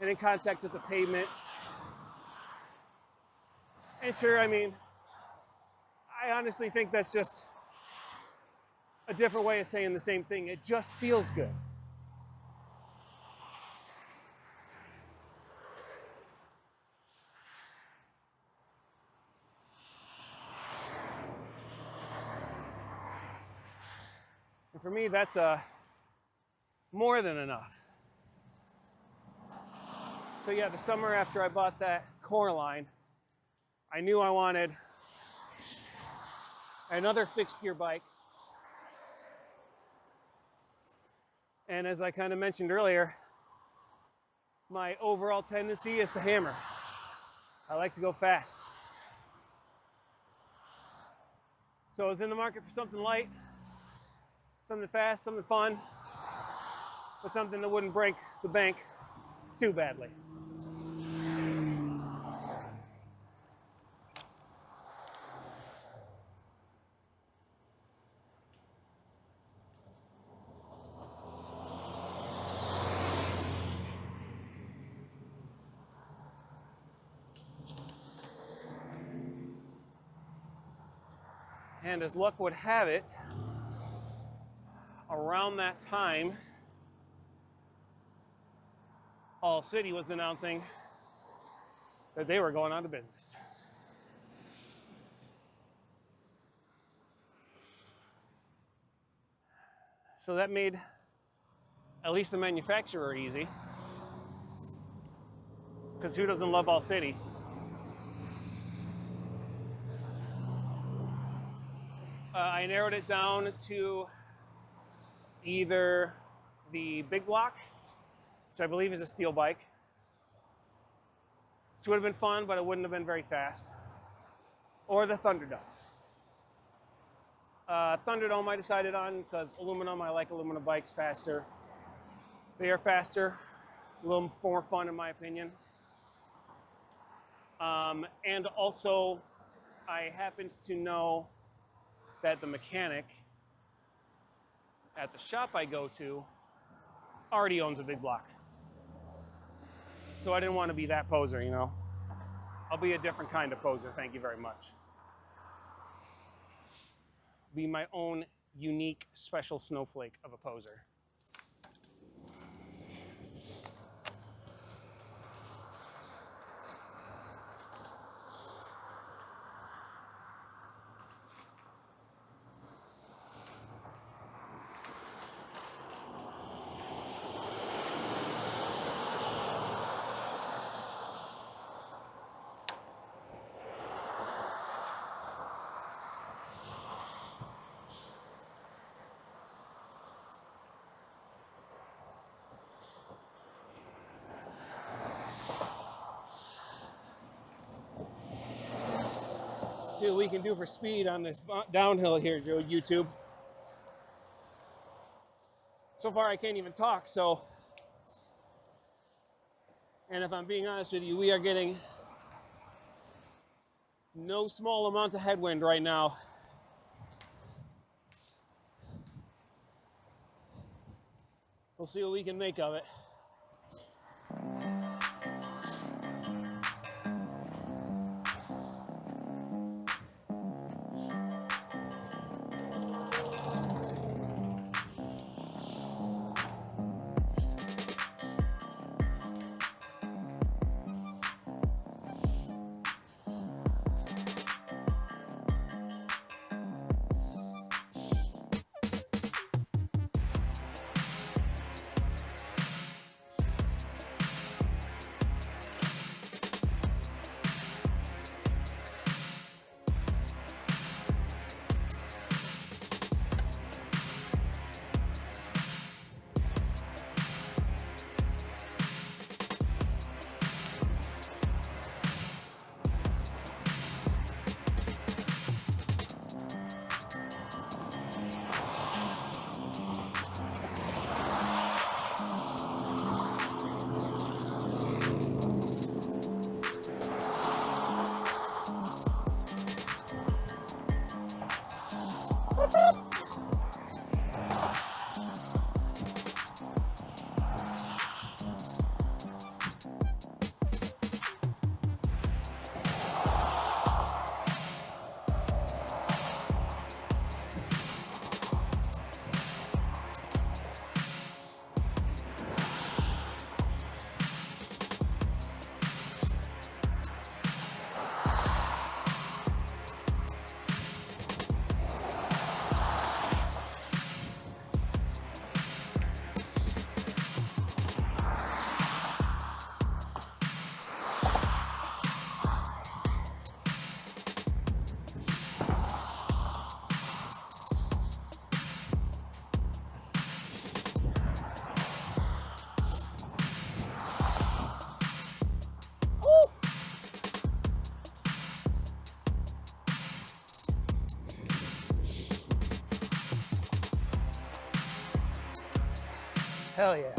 and in contact with the pavement. And sure, I mean, I honestly think that's just a different way of saying the same thing. It just feels good. And for me, that's more than enough. So yeah, the summer after I bought that core line, I knew I wanted another fixed gear bike And as I kind of mentioned earlier, my overall tendency is to hammer. I like to go fast. So I was in the market for something light, something fast, something fun, but something that wouldn't break the bank too badly. And as luck would have it, around that time, All City was announcing that they were going out of business. So that made at least the manufacturer easy, because who doesn't love All City? I narrowed it down to either the Big Block, which I believe is a steel bike, which would have been fun, but it wouldn't have been very fast, or the Thunderdome. Thunderdome I decided on because aluminum, I like aluminum bikes faster. They are faster, a little more fun in my opinion. And also, I happened to know that the mechanic at the shop I go to already owns a Big Block. So I didn't want to be that poser, you know. I'll be a different kind of poser, thank you very much. Be my own unique, special snowflake of a poser. See what we can do for speed on this downhill here, YouTube. So far I can't even talk, so. And if I'm being honest with you, we are getting no small amount of headwind right now. We'll see what we can make of it. Hell yeah.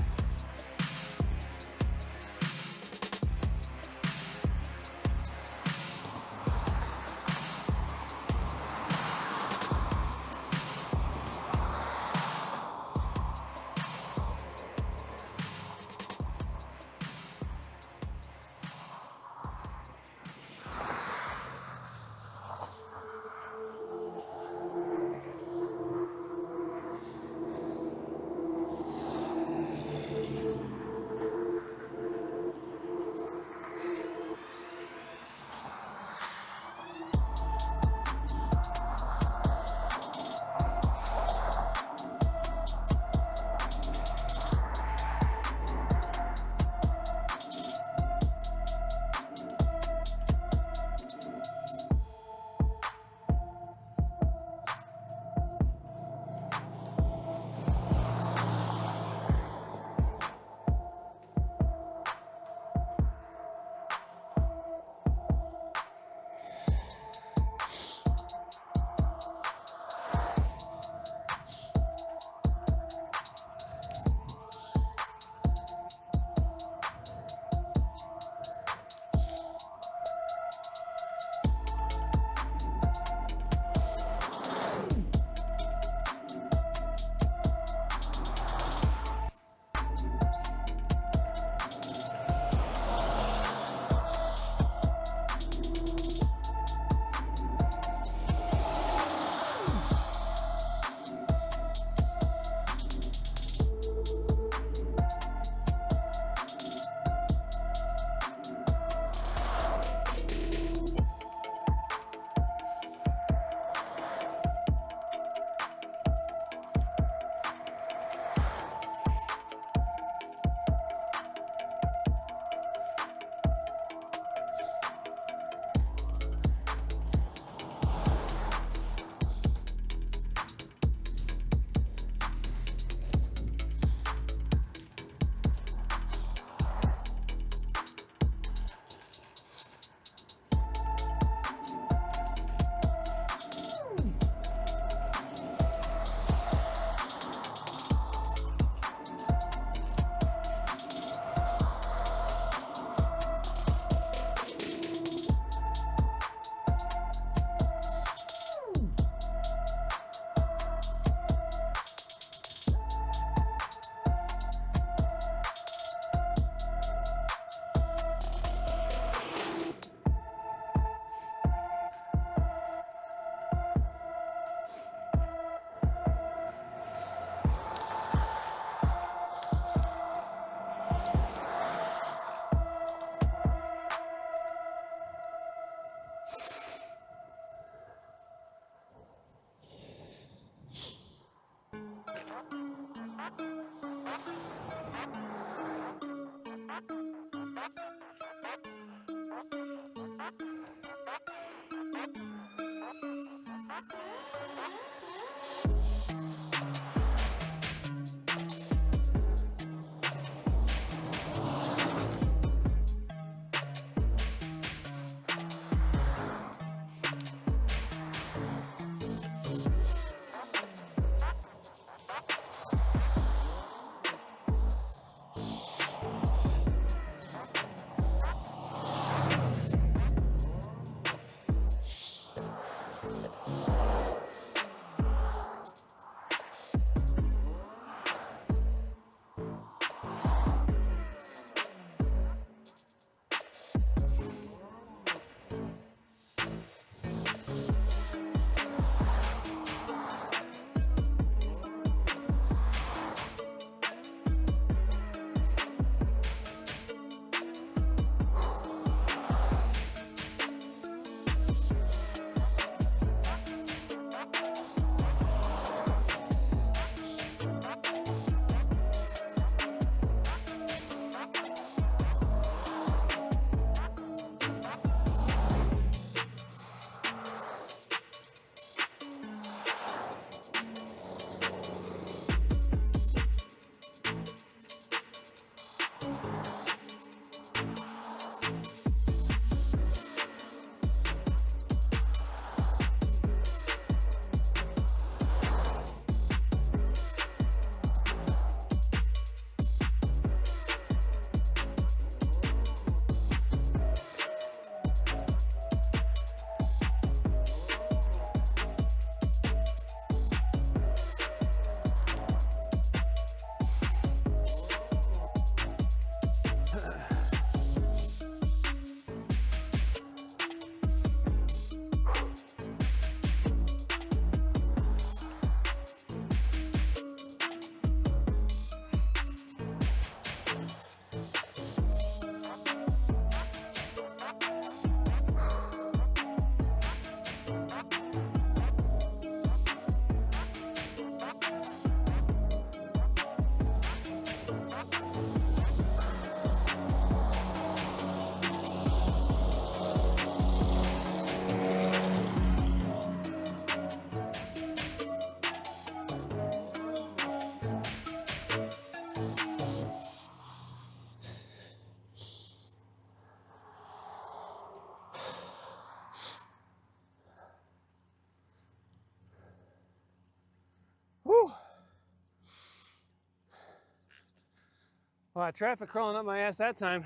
A lot of traffic crawling up my ass that time.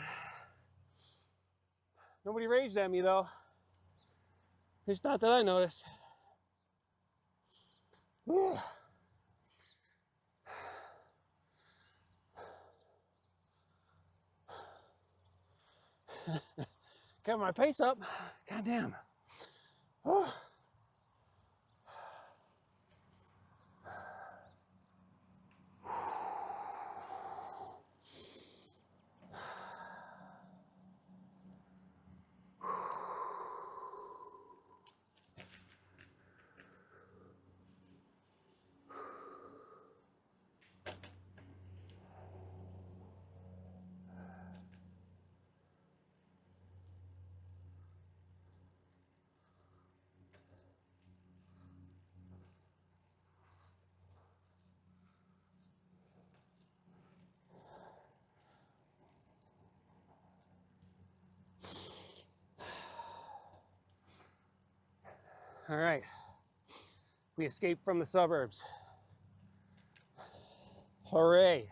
Nobody raged at me though. At least not that I noticed. Got my pace up. God damn. Oh. All right, we escaped from the suburbs. Hooray.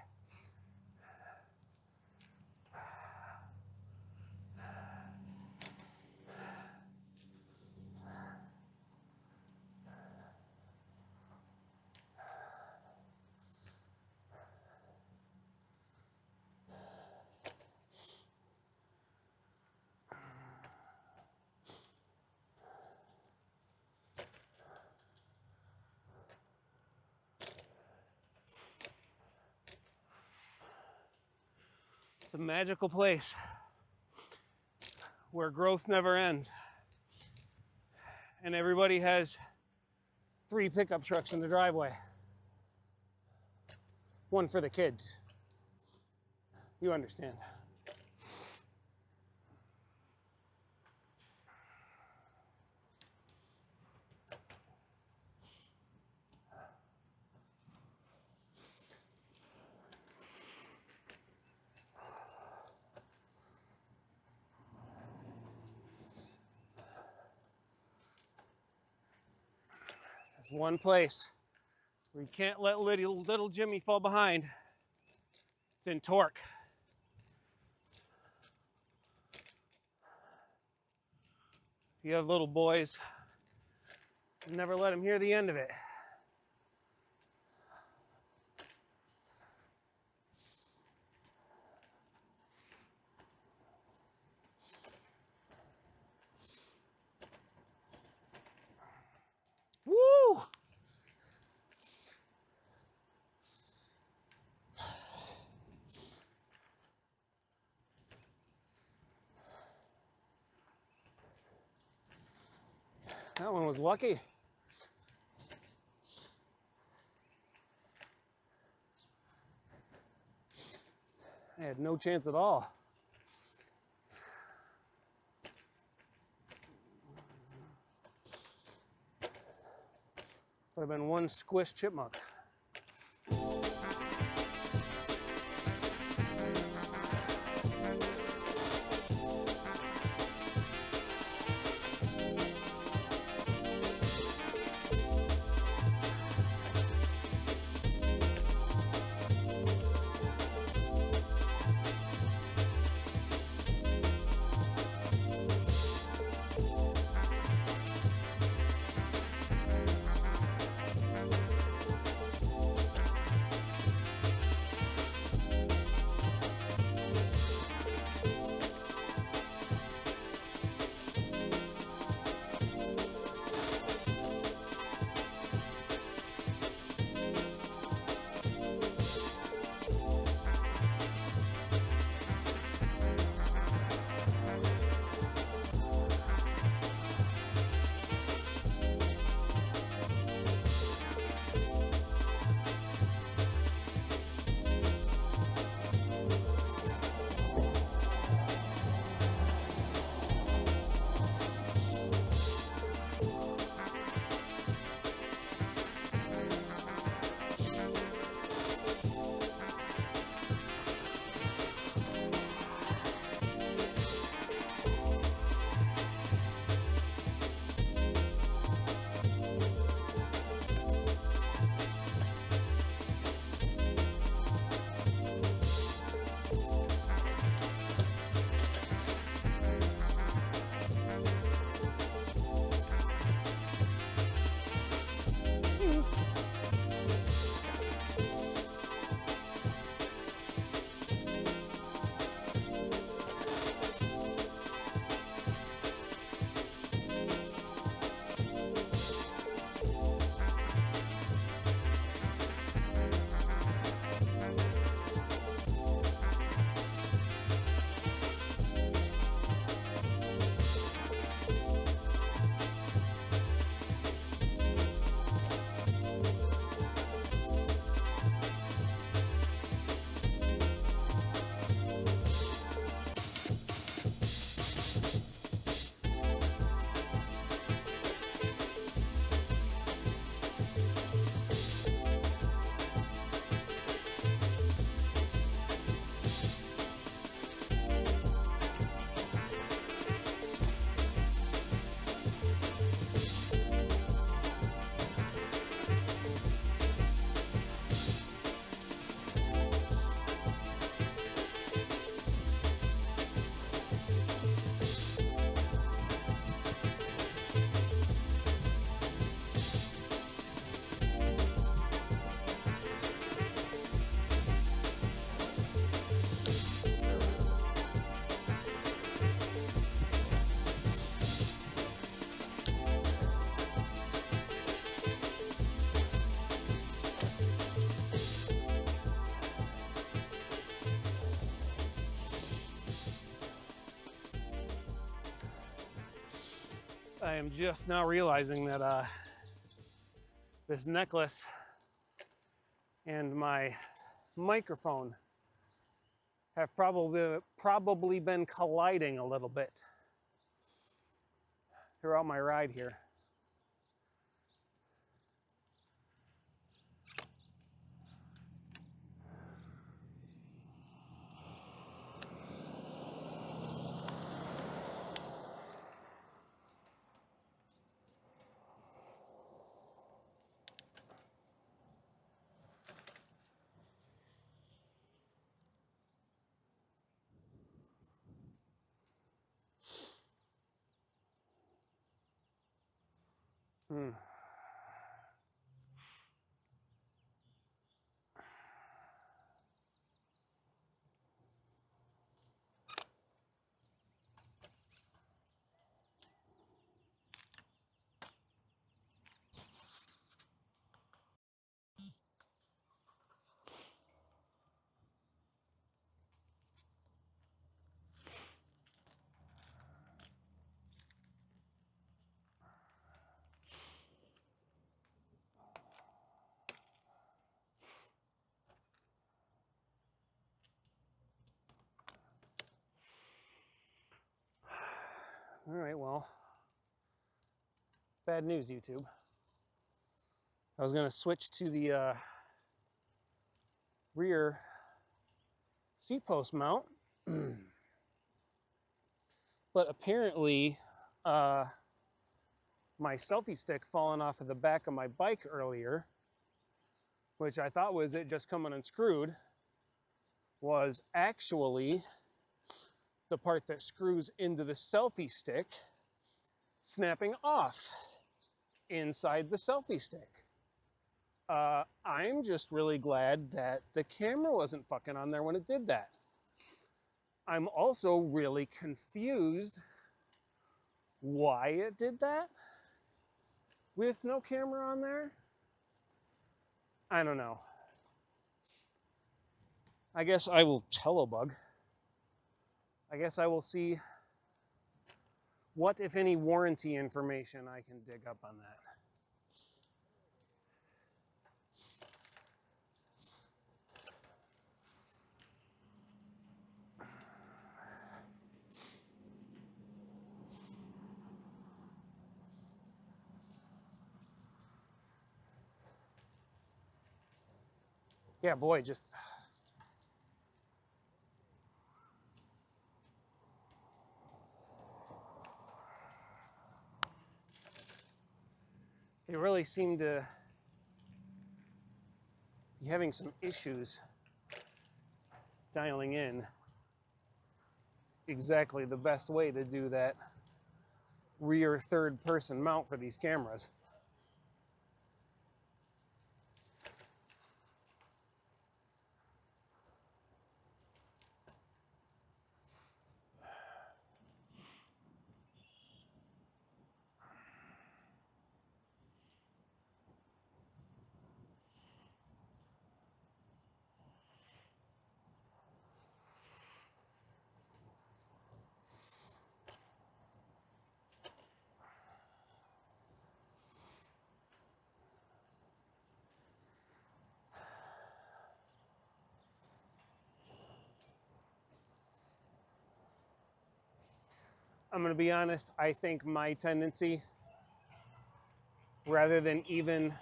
It's a magical place where growth never ends. And everybody has 3 pickup trucks in the driveway. 1 for the kids. You understand. There's one place where you can't let little Jimmy fall behind. It's in torque. If you have little boys, never let them hear the end of it. Woo! That one was lucky. I had no chance at all. Would have been one squished chipmunk. I am just now realizing that this necklace and my microphone have probably been colliding a little bit throughout my ride here. All right, well, bad news, YouTube. I was gonna switch to the rear seat post mount, but apparently my selfie stick falling off of the back of my bike earlier, which I thought was it just coming unscrewed, was actually the part that screws into the selfie stick snapping off inside the selfie stick. I'm just really glad that the camera wasn't fucking on there when it did that. I'm also really confused why it did that with no camera on there. I don't know. I guess I will telebug. I guess I will see what, if any, warranty information I can dig up on that. Yeah, boy, just... They really seem to be having some issues dialing in exactly the best way to do that rear third-person mount for these cameras. I'm going to be honest, I think my tendency, rather than even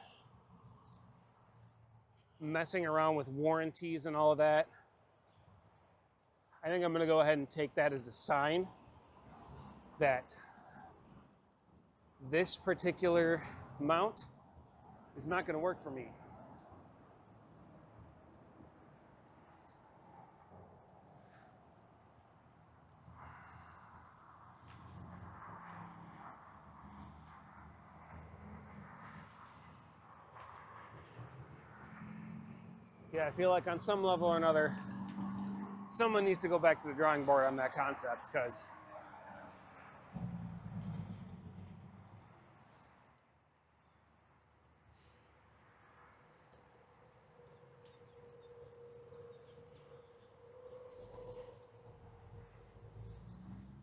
messing around with warranties and all of that, I think I'm going to go ahead and take that as a sign that this particular mount is not going to work for me. Yeah, I feel like on some level or another, someone needs to go back to the drawing board on that concept, because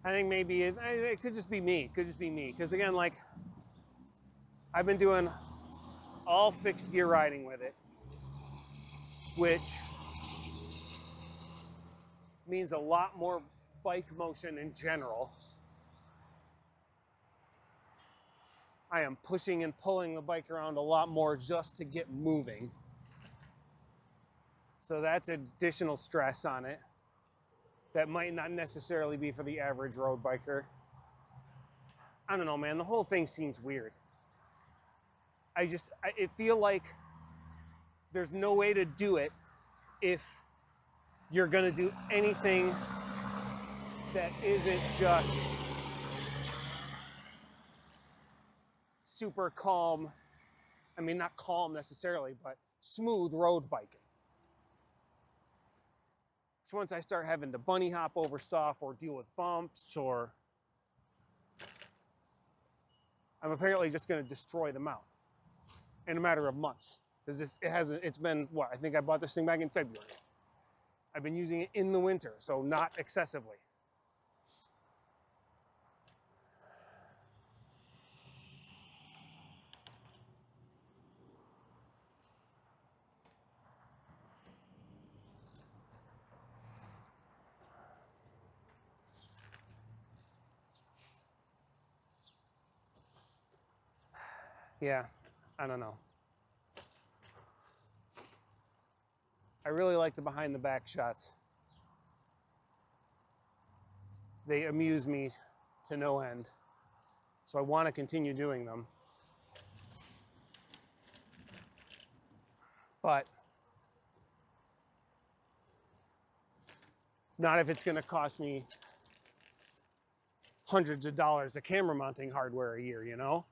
I think maybe it could just be me. It could just be me. Because again, like, I've been doing all fixed gear riding with it, which means a lot more bike motion in general. I am pushing and pulling the bike around a lot more just to get moving. So that's additional stress on it that might not necessarily be for the average road biker. I don't know, man. The whole thing seems weird. I feel like there's no way to do it if you're gonna do anything that isn't just super calm. I mean, not calm necessarily, but smooth road biking. So once I start having to bunny hop over stuff or deal with bumps, or I'm apparently just going to destroy the mount in a matter of months. Because it's been, what, I think I bought this thing back in February. I've been using it in the winter, so not excessively. Yeah, I don't know. I really like the behind the back shots. They amuse me to no end. So I want to continue doing them. But not if it's going to cost me hundreds of dollars of camera mounting hardware a year, you know?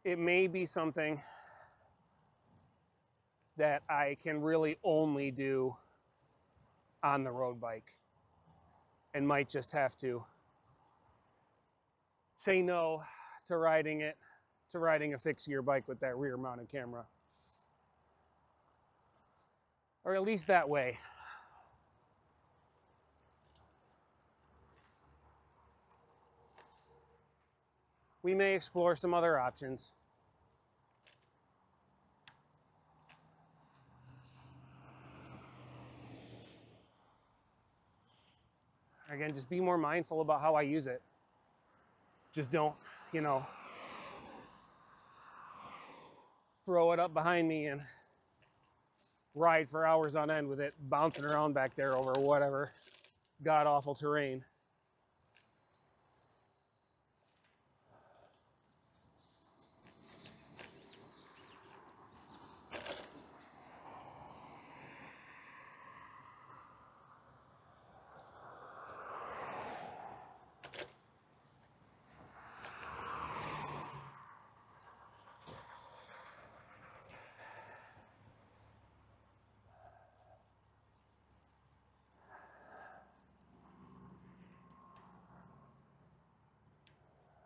It may be something that I can really only do on the road bike, and might just have to say no to riding a fixed gear bike with that rear mounted camera. Or at least that way. We may explore some other options. Again, just be more mindful about how I use it. Just don't, you know, throw it up behind me and ride for hours on end with it bouncing around back there over whatever god-awful terrain.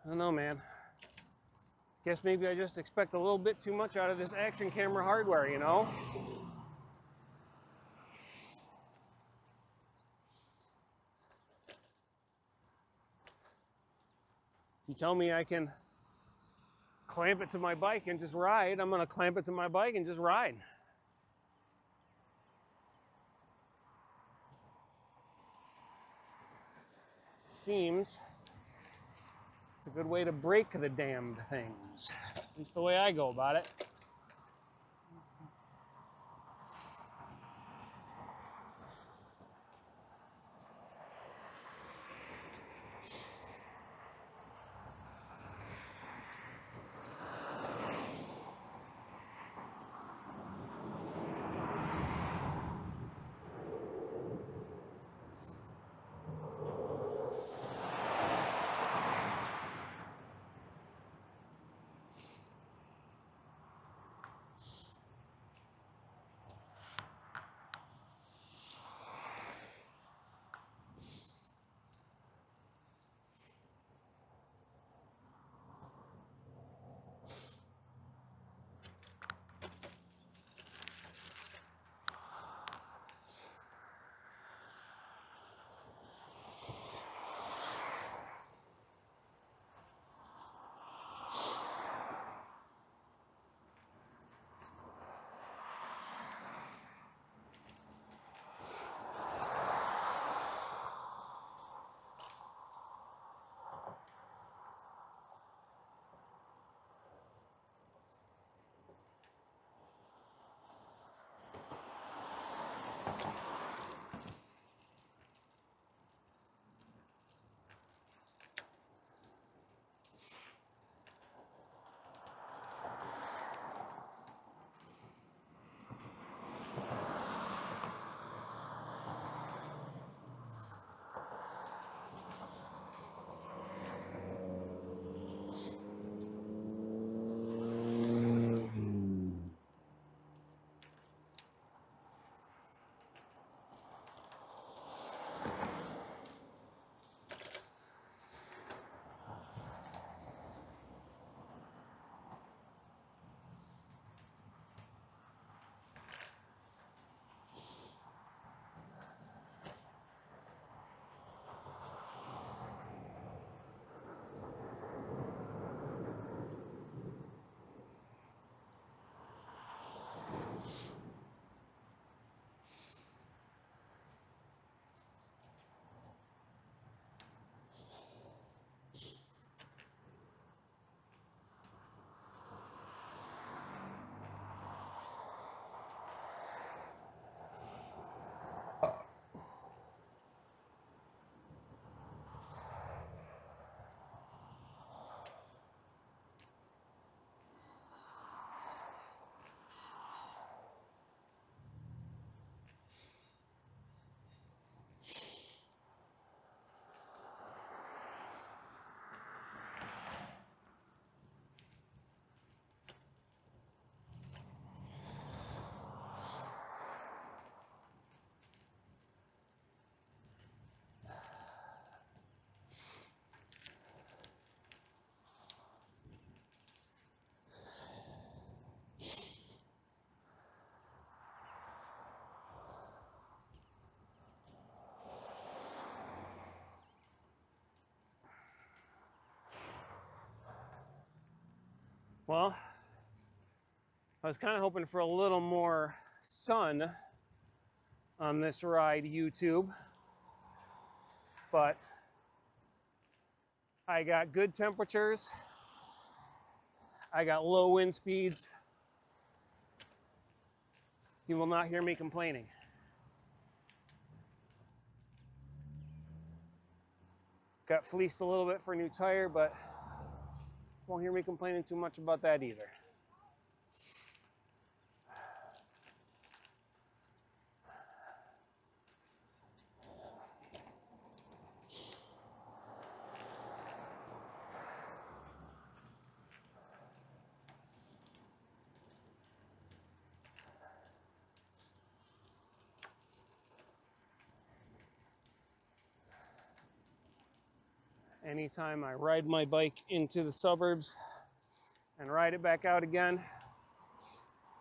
I don't know, man. Guess maybe I just expect a little bit too much out of this action camera hardware, you know? If you tell me I can clamp it to my bike and just ride, I'm gonna clamp it to my bike and just ride. Seems it's a good way to break the damned things. That's the way I go about it. Well, I was kind of hoping for a little more sun on this ride, YouTube, but I got good temperatures, I got low wind speeds. You will not hear me complaining. Got fleeced a little bit for a new tire, but won't hear me complaining too much about that either. Anytime I ride my bike into the suburbs and ride it back out again,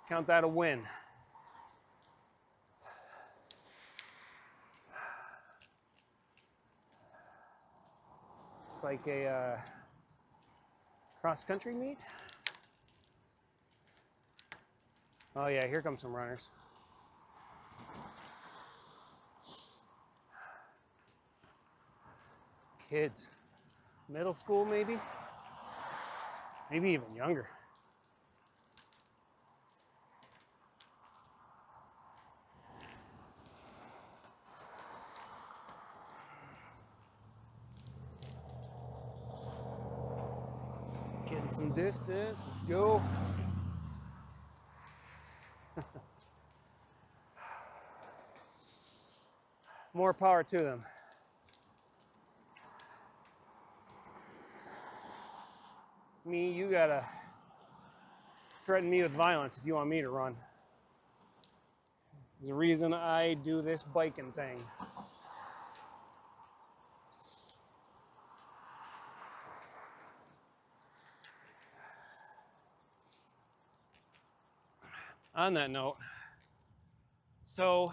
count that a win. It's like a cross-country meet. Oh yeah, here come some runners. Kids. Middle school, maybe? Maybe even younger. Getting some distance, let's go. More power to them. Me, you gotta threaten me with violence if you want me to run. There's a reason I do this biking thing. On that note, so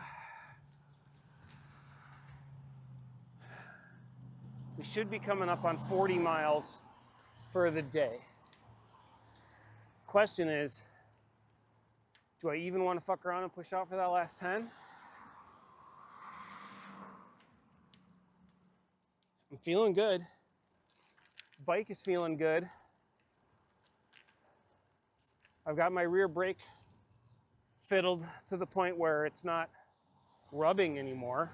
we should be coming up on 40 miles for the day. Question is, do I even want to fuck around and push out for that last 10? I'm feeling good. Bike is feeling good. I've got my rear brake fiddled to the point where it's not rubbing anymore.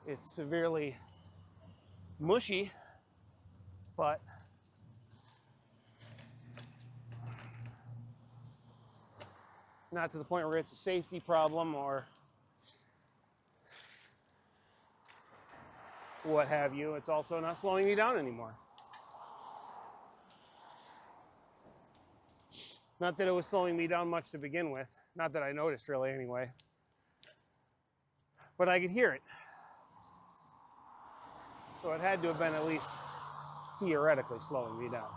It's severely mushy, but not to the point where it's a safety problem or what have you. It's also not slowing me down anymore. Not that it was slowing me down much to begin with. Not that I noticed really anyway. But I could hear it. So it had to have been at least theoretically slowing me down.